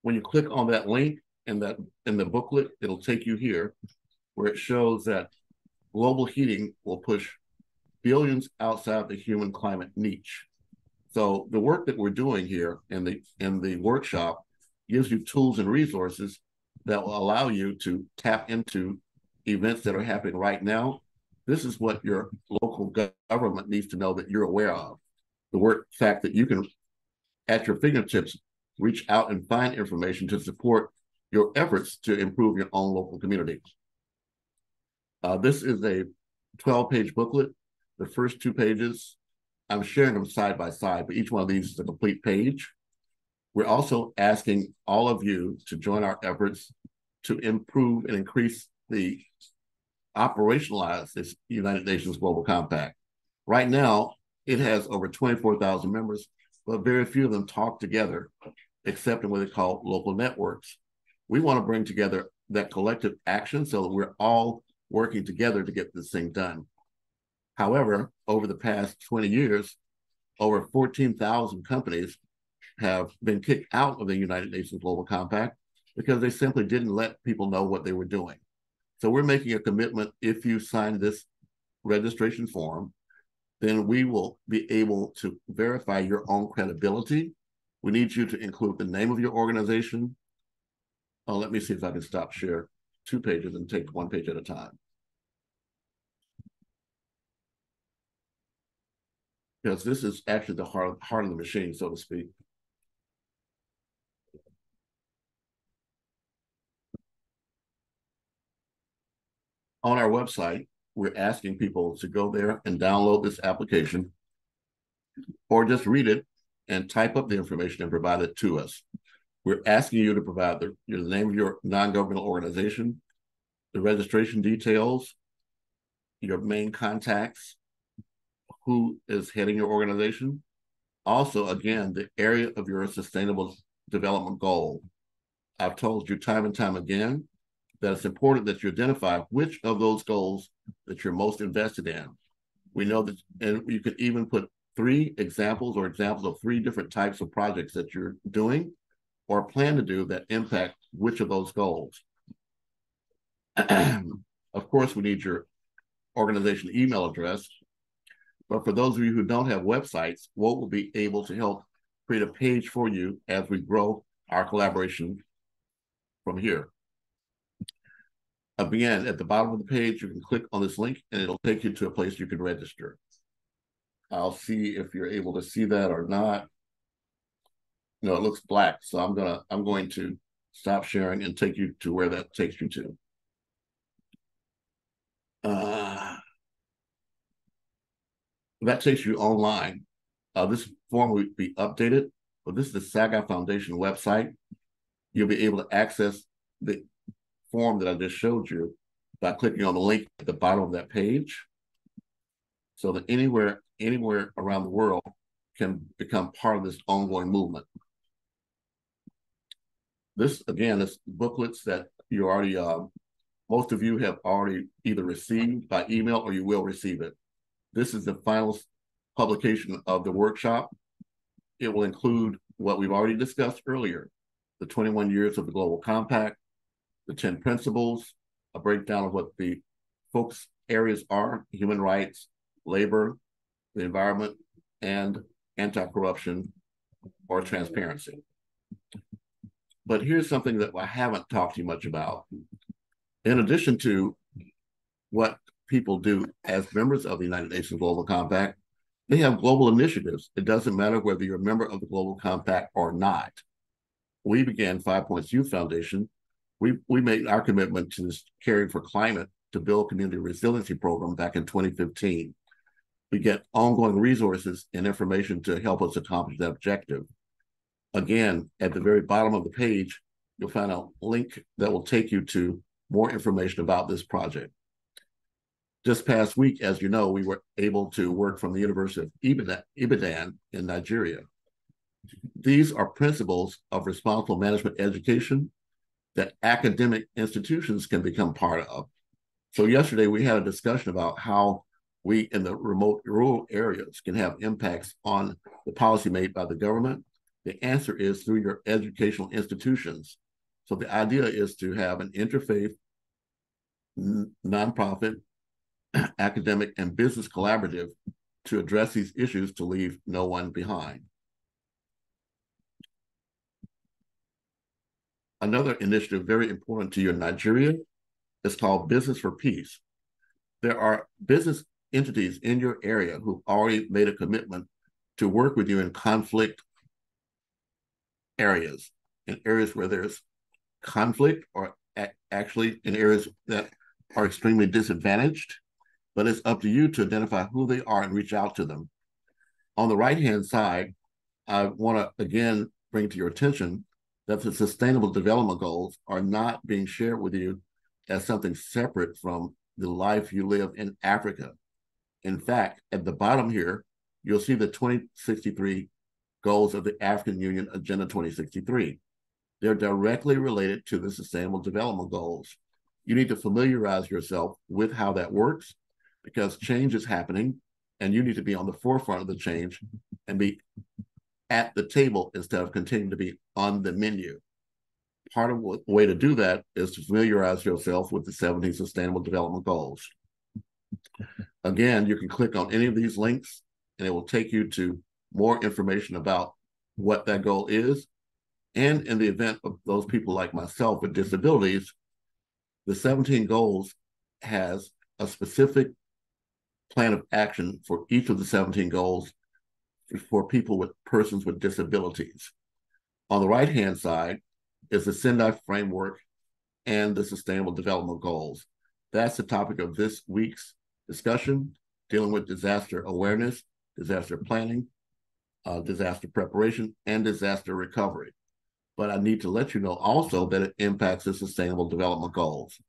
S1: When you click on that link in the booklet, it'll take you here where it shows that global heating will push billions outside the human climate niche. So the work that we're doing here in the workshop gives you tools and resources that will allow you to tap into events that are happening right now. This is what your local government needs to know that you're aware of. The fact that you can, at your fingertips, reach out and find information to support your efforts to improve your own local community. This is a 12-page booklet. The first 2 pages, I'm sharing them side by side, but each one of these is a complete page. We're also asking all of you to join our efforts to improve and increase the operationalize this United Nations Global Compact. Right now, it has over 24,000 members, but very few of them talk together, except in what they call local networks. We want to bring together that collective action so that we're all working together to get this thing done. However, over the past 20 years, over 14,000 companies have been kicked out of the United Nations Global Compact because they simply didn't let people know what they were doing. So we're making a commitment. If you sign this registration form, then we will be able to verify your own credibility. We need you to include the name of your organization. Oh, let me see if I can stop share 2 pages and take 1 page at a time. Because this is actually the heart of the machine, so to speak. On our website, we're asking people to go there and download this application or just read it and type up the information and provide it to us. We're asking you to provide the name of your non-governmental organization, the registration details, your main contacts, who is heading your organization. Also, again, the area of your sustainable development goal. I've told you time and time again that it's important that you identify which of those goals that you're most invested in. We know that, and you could even put 3 examples or examples of 3 different types of projects that you're doing or plan to do that impact which of those goals. Of course, we need your organization email address, but for those of you who don't have websites, WHOPE will be able to help create a page for you as we grow our collaboration from here. Again, at the bottom of the page, you can click on this link and it'll take you to a place you can register. I'll see if you're able to see that or not. No, it looks black, so I'm going to stop sharing and take you to where that takes you to. That takes you online. This form will be updated, but this is the SAGI Foundation website. You'll be able to access the form that I just showed you by clicking on the link at the bottom of that page, so that anywhere around the world can become part of this ongoing movement. This, again, is booklets that you already, most of you have already either received by email or you will receive it. This is the final publication of the workshop. It will include what we've already discussed earlier, the 21 years of the Global Compact, the 10 principles, a breakdown of what the focus areas are: human rights, labor, the environment, and anti-corruption or transparency. But here's something that I haven't talked to you much about. In addition to what people do as members of the United Nations Global Compact, they have global initiatives. It doesn't matter whether you're a member of the Global Compact or not. We began 5 Points Youth Foundation. We made our commitment to this Caring for Climate to Build Community Resiliency program back in 2015. we get ongoing resources and information to help us accomplish that objective. Again, at the very bottom of the page, you'll find a link that will take you to more information about this project. Just past week, as you know, we were able to work from the University of Ibadan in Nigeria. These are principles of responsible management education that academic institutions can become part of. So yesterday we had a discussion about how we in the remote rural areas can have impacts on the policy made by the government. The answer is through your educational institutions. So the idea is to have an interfaith, nonprofit, academic, and business collaborative to address these issues to leave no one behind. Another initiative very important to you in Nigeria is called Business for Peace. There are business entities in your area who've already made a commitment to work with you in conflict areas, in areas where there's conflict, or actually in areas that are extremely disadvantaged, but it's up to you to identify who they are and reach out to them. On the right-hand side, I want to again bring to your attention that the Sustainable Development Goals are not being shared with you as something separate from the life you live in Africa. In fact, at the bottom here, you'll see the 2063 goals of the African Union Agenda 2063. They're directly related to the Sustainable Development Goals. You need to familiarize yourself with how that works, because change is happening and you need to be on the forefront of the change and be at the table instead of continuing to be on the menu. Part of the way to do that is to familiarize yourself with the 17 Sustainable Development Goals. Again, you can click on any of these links and it will take you to more information about what that goal is. And in the event of those people like myself with disabilities, the 17 goals has a specific plan of action for each of the 17 goals for persons with disabilities. On the right-hand side is the Sendai framework and the Sustainable Development Goals. That's the topic of this week's discussion, dealing with disaster awareness, disaster planning, disaster preparation, and disaster recovery. But I need to let you know also that it impacts the Sustainable Development Goals.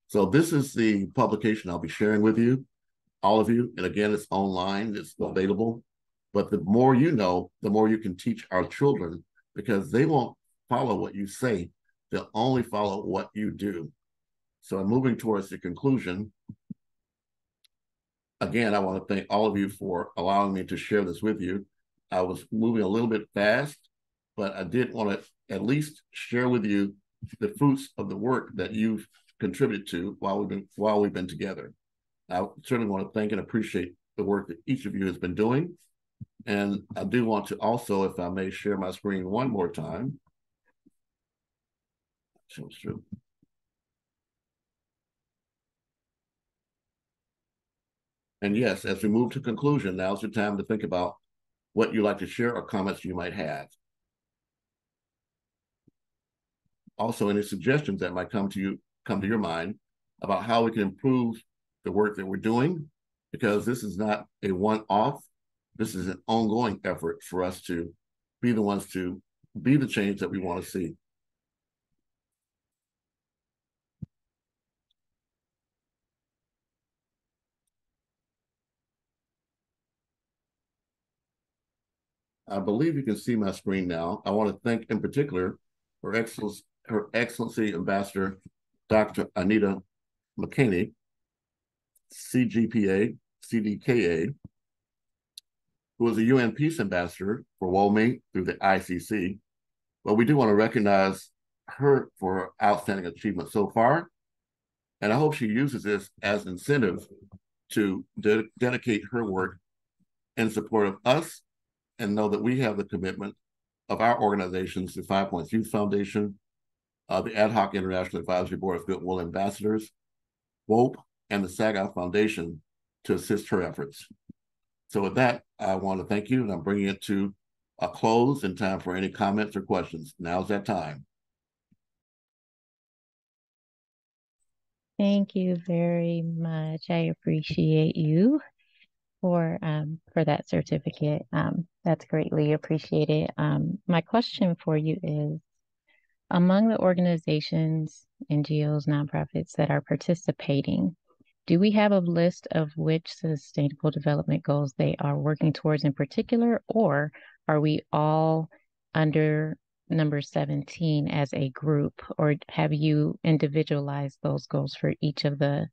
S1: So this is the publication I'll be sharing with you, all of you. And again, it's online, it's available. But the more you know, the more you can teach our children, because they won't follow what you say, they'll only follow what you do. So I'm moving towards the conclusion. Again, I want to thank all of you for allowing me to share this with you. I was moving a little bit fast, but I did want to at least share with you the fruits of the work that you've contributed to while we've been together. I certainly want to thank and appreciate the work that each of you has been doing. And I do want to also, if I may, share my screen one more time. Shows through. And yes, as we move to conclusion, now's the time to think about what you'd like to share or comments you might have. Also, any suggestions that might come to your mind about how we can improve the work that we're doing, because this is not a one-off. This is an ongoing effort for us to be the ones to be the change that we want to see. I believe you can see my screen now. I want to thank in particular Her Excellency Ambassador Dr. Anita McKinney, CGPA, CDKA, who is a UN Peace Ambassador for WOME through the ICC. But we do want to recognize her for her outstanding achievement so far. And I hope she uses this as incentive to dedicate her work in support of us, and know that we have the commitment of our organizations, the 5 Points Youth Foundation, the Ad Hoc International Advisory Board of Goodwill Ambassadors, WHOPE, and the SAGA Foundation to assist her efforts. So with that, I want to thank you, and I'm bringing it to a close in time for any comments or questions. Now's that time.
S2: Thank you very much. I appreciate you. for that certificate. That's greatly appreciated. My question for you is, among the organizations, NGOs, nonprofits that are participating, do we have a list of which sustainable development goals they are working towards in particular, or are we all under number 17 as a group, or have you individualized those goals for each of the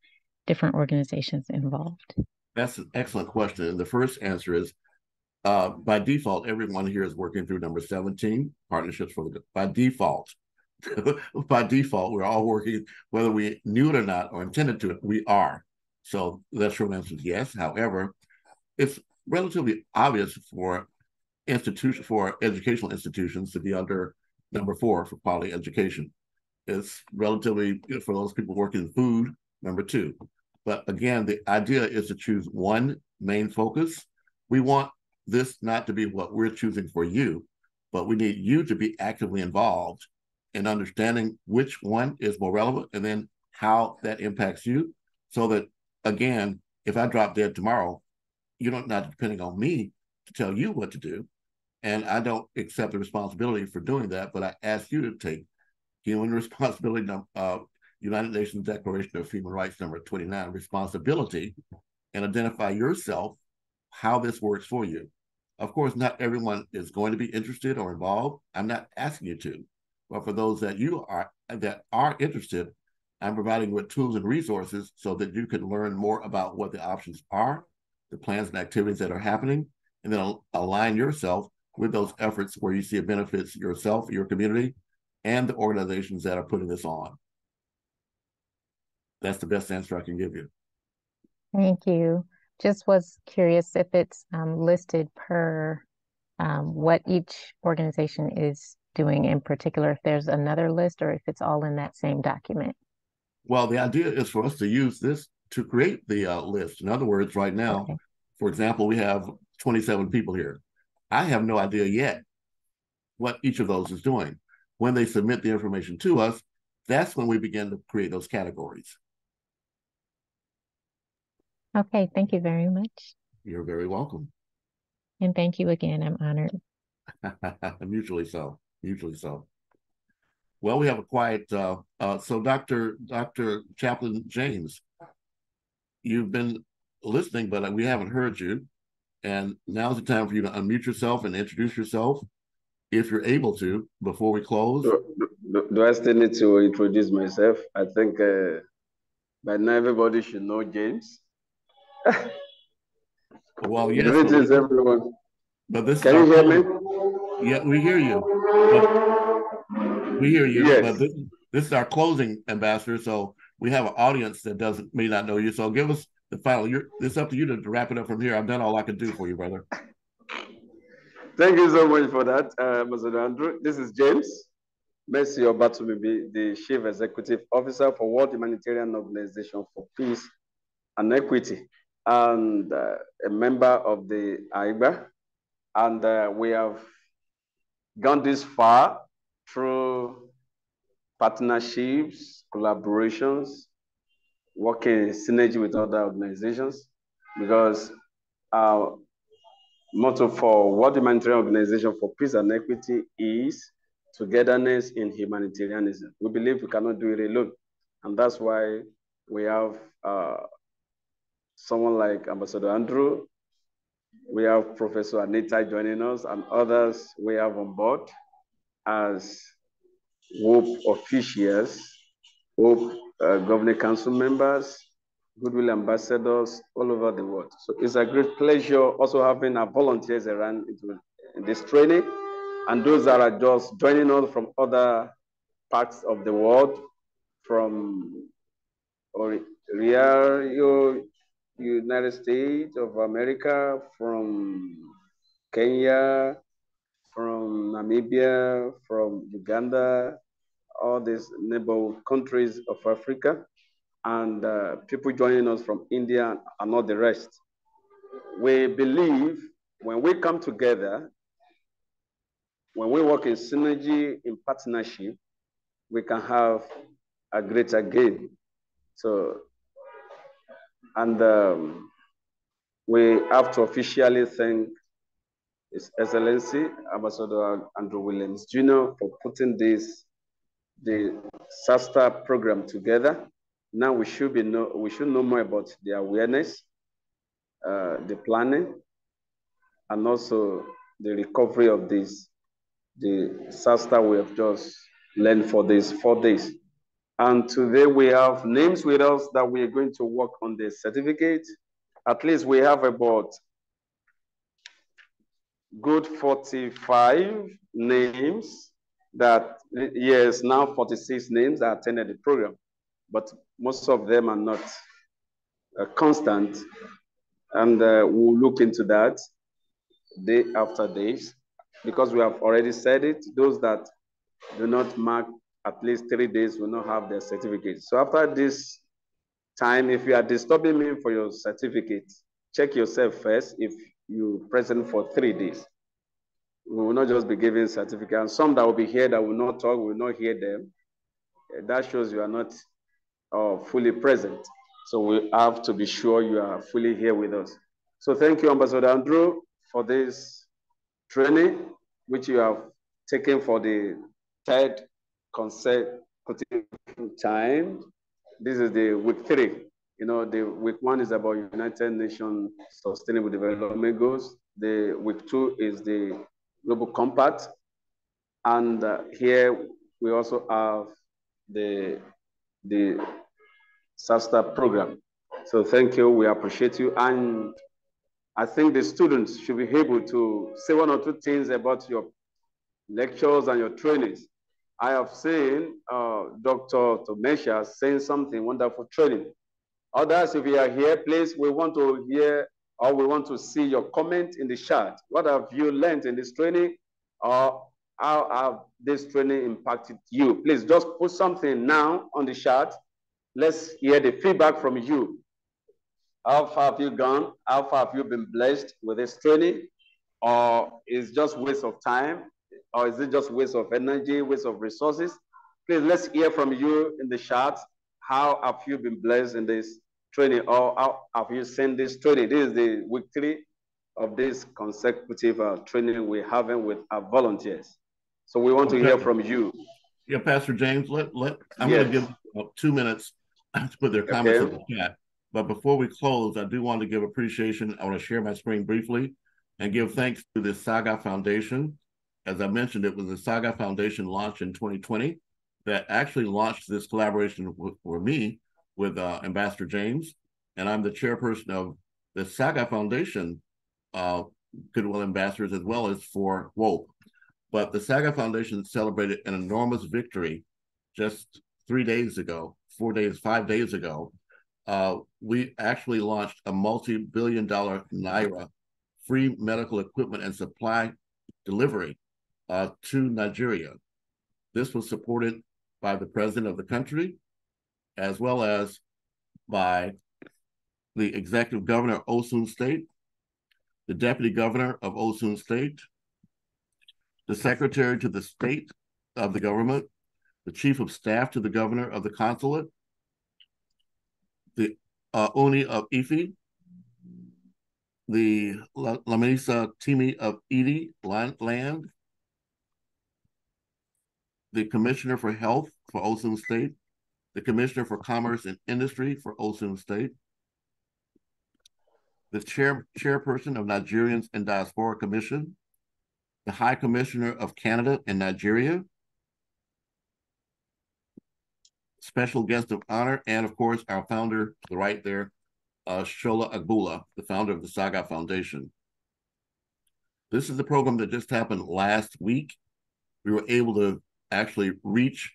S2: different organizations involved?
S1: That's an excellent question. And the first answer is, by default, everyone here is working through number 17, partnerships for the, by default. By default, we're all working, whether we knew it or not, or intended to, we are. So the short answer is yes. However, it's relatively obvious for educational institutions to be under number 4 for quality education. It's relatively, for those people working in food, number 2. But again, the idea is to choose one main focus. We want this not to be what we're choosing for you, but we need you to be actively involved in understanding which one is more relevant and then how that impacts you, so that, again, if I drop dead tomorrow, you're not depending on me to tell you what to do. And I don't accept the responsibility for doing that, but I ask you to take human responsibility, United Nations Declaration of Human Rights number 29, responsibility, and identify yourself, how this works for you. Of course, not everyone is going to be interested or involved. I'm not asking you to. But for those that are interested, I'm providing you with tools and resources so that you can learn more about what the options are, the plans and activities that are happening, and then align yourself with those efforts where you see it benefits yourself, your community, and the organizations that are putting this on. That's the best answer I can give you.
S2: Thank you. Just was curious if it's listed per what each organization is doing in particular, if there's another list or if it's all in that same document.
S1: Well, the idea is for us to use this to create the list. In other words, right now, okay, for example, we have 27 people here. I have no idea yet what each of those is doing. When they submit the information to us, that's when we begin to create those categories.
S2: Okay, thank you very much.
S1: You're very welcome.
S2: And thank you again. I'm honored.
S1: Mutually so. Mutually so. Well, we have a quiet. So, Dr. Chaplain James, you've been listening, but we haven't heard you. And now's the time for you to unmute yourself and introduce yourself, if you're able to, before we close.
S12: Do I still need to introduce myself? I think by now everybody should know James.
S1: Well, yes.
S12: Greetings, everyone.
S1: But this
S12: Can you hear me?
S1: Yeah, we hear you. We hear you. Yes. But this is our closing, Ambassador. So we have an audience that may not know you. So give us the final. It's up to you to wrap it up from here. I've done all I could do for you, brother.
S12: Thank you so much for that, Mr. Andrew. This is James Mercy Obatumibi, the Chief Executive Officer for World Humanitarian Organization for Peace and Equity, and a member of the AHIABGA. And we have gone this far through partnerships, collaborations, working in synergy with other organizations, because our motto for World Humanitarian Organization for Peace and Equity is togetherness in humanitarianism. We believe we cannot do it alone. And that's why we have someone like Ambassador Andrew, we have Professor Anita joining us, and others we have on board as WHOPE officials, WHOPE Governing Council members, Goodwill ambassadors all over the world. So it's a great pleasure also having our volunteers around in this training, and those that are just joining us from other parts of the world, from Rio, United States of America, from Kenya, from Namibia, from Uganda, all these neighborhood countries of Africa, and people joining us from India and all the rest. We believe when we come together, when we work in synergy, in partnership, we can have a greater gain. So, and we have to officially thank His Excellency Ambassador Andrew Williams Jr. for putting the SASTA program together. Now we should know more about the awareness, the planning, and also the recovery of the SASTA we have just learned for these 4 days. And today we have names with us that we are going to work on the certificate. At least we have about good 45 names that, yes, now 46 names that attended the program, but most of them are not constant. And we'll look into that day after day, because we have already said it, those that do not mark at least 3 days will not have their certificate. So after this time, if you are disturbing me for your certificate, check yourself first if you're present for 3 days. We will not just be giving certificates. And some that will be here that will not talk, will not hear them. That shows you are not fully present. So we have to be sure you are fully here with us. So thank you, Ambassador Andrew, for this training, which you have taken for the 3rd consecutive time. This is the week 3. You know, the week 1 is about United Nations Sustainable Development Goals. The week 2 is the Global Compact. And here we also have the SASTA program. So thank you, we appreciate you. And I think the students should be able to say 1 or 2 things about your lectures and your trainings. I have seen Dr. Tomesha saying something wonderful training. Others, if you are here, please, we want to hear or we want to see your comment in the chat. What have you learned in this training? Or how have this training impacted you? Please just put something now on the chat. Let's hear the feedback from you. How far have you gone? How far have you been blessed with this training? Or is it just waste of time? Or is it just waste of energy, waste of resources? Please, let's hear from you in the chat. How have you been blessed in this training? Or how have you seen this training? This is the week 3 of this consecutive training we're having with our volunteers. So we want to hear from you.
S1: Yeah, Pastor James, I'm going to give 2 minutes to put their comments in the chat. But before we close, I do want to give appreciation. I want to share my screen briefly and give thanks to the Saga Foundation. As I mentioned, it was the Saga Foundation launched in 2020 that actually launched this collaboration for me with Ambassador James. And I'm the chairperson of the Saga Foundation Goodwill Ambassadors, as well as for WHOPE. But the Saga Foundation celebrated an enormous victory just 5 days ago. We actually launched a multi-billion-dollar Naira free medical equipment and supply delivery to Nigeria. This was supported by the president of the country, as well as by the executive governor of Osun State, the deputy governor of Osun State, the secretary to the state of the government, the chief of staff to the governor of the consulate, the Oni of Ife, the Lamisa Timi of Edi Land, the commissioner for health for Osun State, the commissioner for commerce and industry for Osun State, the chairperson of Nigerians and Diaspora Commission, the High Commissioner of Canada and Nigeria, special guest of honor, and of course, our founder to the right there, Shola Agbula, the founder of the Saga Foundation. This is the program that just happened last week. We were able to actually reach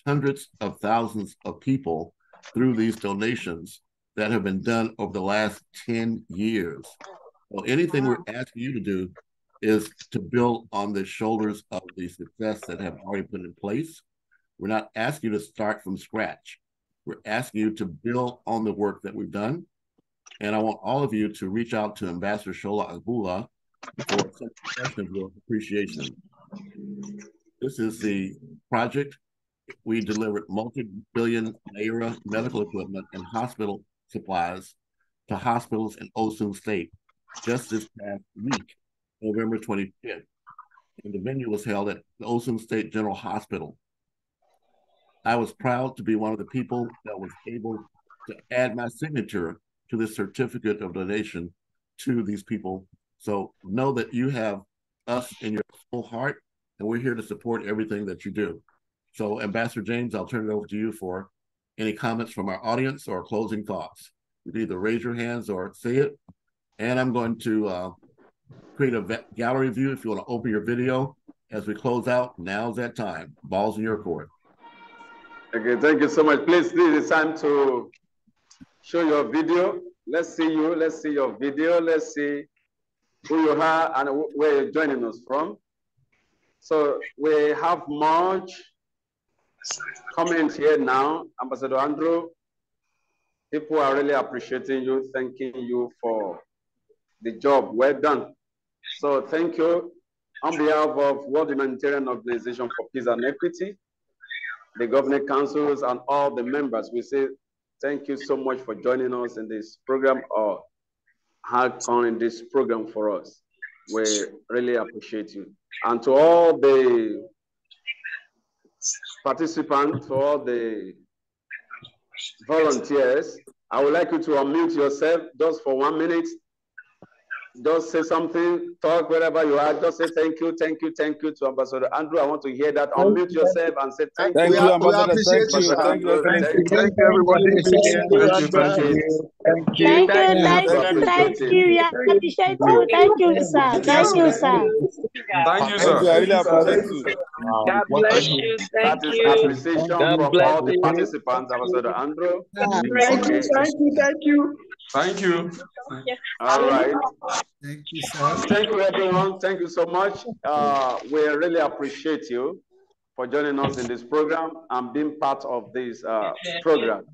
S1: hundreds of thousands of people through these donations that have been done over the last 10 years. Well, anything we're asking you to do is to build on the shoulders of the success that have already been in place. We're not asking you to start from scratch. We're asking you to build on the work that we've done. And I want all of you to reach out to Ambassador Shola Agbula for some expression of your appreciation. This is the project. We delivered multi-billion Naira medical equipment and hospital supplies to hospitals in Osun State just this past week, November 25th. And the venue was held at the Osun State General Hospital. I was proud to be one of the people that was able to add my signature to this certificate of donation to these people. So know that you have us in your whole heart, and we're here to support everything that you do. So Ambassador James, I'll turn it over to you for any comments from our audience or closing thoughts. You can either raise your hands or say it. And I'm going to create a gallery view if you want to open your video as we close out. Now's that time. Ball's in your court.
S12: Okay, thank you so much. Please, this is time to show your video. Let's see you. Let's see your video. Let's see who you are and where you're joining us from. So we have much comment here now. Ambassador Andrew, people are really appreciating you, thanking you for the job well done. So thank you on behalf of World Humanitarian Organization for Peace and Equity, the governing councils, and all the members. We say thank you so much for joining us in this program or hard-on in this program for us. We really appreciate you. And to all the participants, to all the volunteers, I would like you to unmute yourself just for 1 minute. Just say something, talk wherever you are. Just say thank you to Ambassador Andrew. I want to hear that. Unmute yourself and say thank you.
S13: Thank you, Ambassador. Thank you. Thank you, Excellency.
S12: Thank you, everybody.
S13: Thank you.
S14: Thank you. Yeah, appreciate you. Thank you, sir. Thank you, sir.
S13: Thank you, sir. I really appreciate you.
S14: God bless you.
S12: That is appreciation from all the participants, Ambassador Andrew.
S14: Thank you.
S13: Thank you.
S12: All right.
S15: Thank you, sir.
S12: Thank you, everyone. Thank you so much. We really appreciate you for joining us in this program and being part of this program.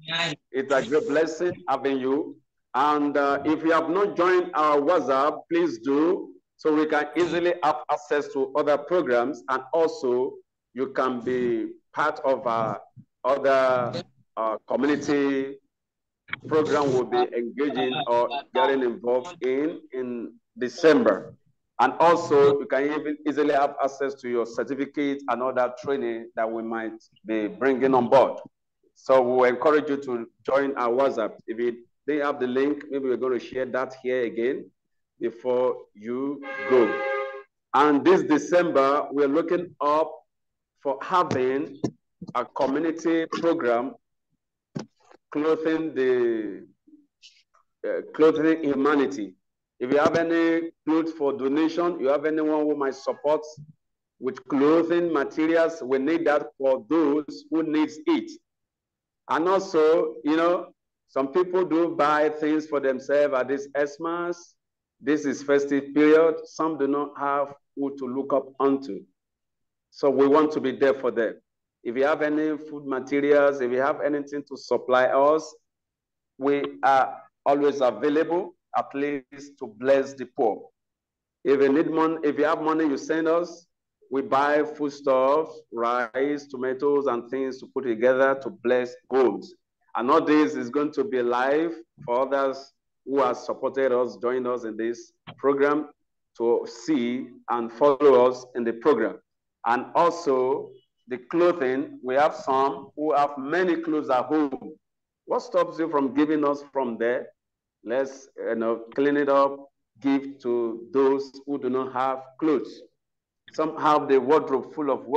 S12: It's a great blessing having you. And if you have not joined our WhatsApp, please do, so we can easily have access to other programs, and also you can be part of our other community program will be engaging or getting involved in December. And also, you can even easily have access to your certificate and other training that we might be bringing on board. So we encourage you to join our WhatsApp. If you didn't have the link, maybe we're going to share that here again before you go. And this December, we're looking up for having a community program clothing humanity. If you have any clothes for donation, you have anyone who might support with clothing materials, we need that for those who needs it. And also, you know, some people do buy things for themselves at this Xmas. This is festive period. Some do not have who to look up onto. So we want to be there for them. If you have any food materials, if you have anything to supply us, we are always available, at least to bless the poor. If you need money, if you have money, you send us. We buy foodstuffs, rice, tomatoes, and things to put together to bless homes. And all this is going to be live for others who have supported us, joined us in this program to see and follow us in the program. And also, the clothing, we have some who have many clothes at home. What stops you from giving us from there? Let's clean it up, give to those who do not have clothes. Some have the wardrobe full of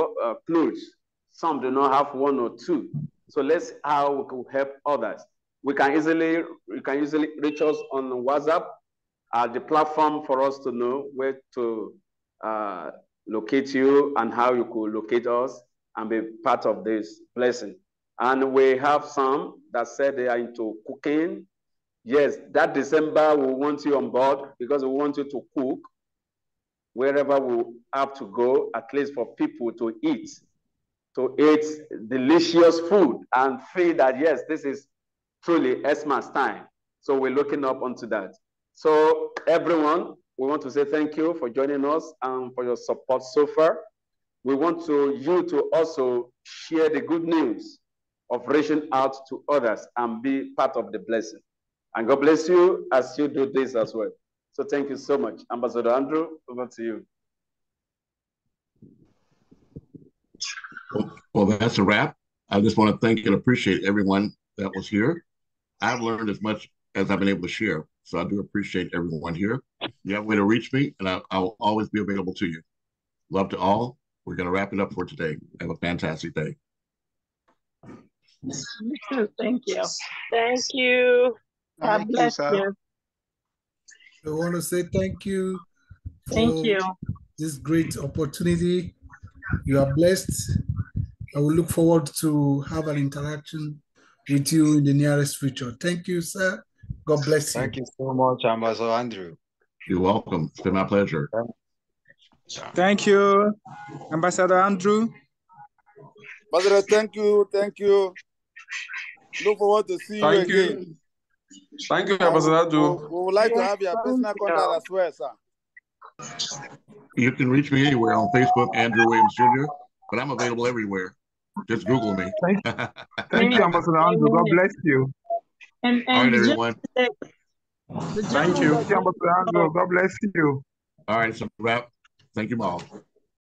S12: clothes. Some do not have one or two. So let's how we can help others. You can easily reach us on WhatsApp, the platform for us to know where to locate you and how you could locate us and be part of this blessing. And we have some that said they are into cooking. Yes, that December we want you on board because we want you to cook wherever we have to go, at least for people to eat delicious food and feel that, yes, this is truly Xmas time. So we're looking up onto that. So everyone, we want to say thank you for joining us and for your support so far. We want you to also share the good news of reaching out to others and be part of the blessing. And God bless you as you do this as well. So thank you so much. Ambassador Andrew, over to you.
S1: Well, that's a wrap. I just want to thank and appreciate everyone that was here. I've learned as much as I've been able to share. So I do appreciate everyone here. You have a way to reach me, and I will always be available to you. Love to all. We're going to wrap it up for today. Have a fantastic day.
S14: Thank you. Thank you. God bless you.
S15: I want to say thank you
S14: Thank you.
S15: this great opportunity. You are blessed. I will look forward to have an interaction with you in the nearest future. Thank you, sir. God bless you.
S16: Thank you so much, Ambassador Andrew.
S1: You're welcome. It's been my pleasure.
S13: Thank you, Ambassador Andrew.
S17: Ambassador, thank you. Thank you. Look forward to see you again.
S13: Thank you, Ambassador Andrew.
S17: We would like to have your personal contact as well, sir.
S1: You can reach me anywhere on Facebook, Andrew Williams Jr., but I'm available everywhere. Just Google me.
S13: Thank you, Ambassador Andrew. God bless you.
S14: And
S1: all right, everyone.
S13: Thank you, Ambassador Andrew. God bless you.
S1: All right, so wrap. Thank you all.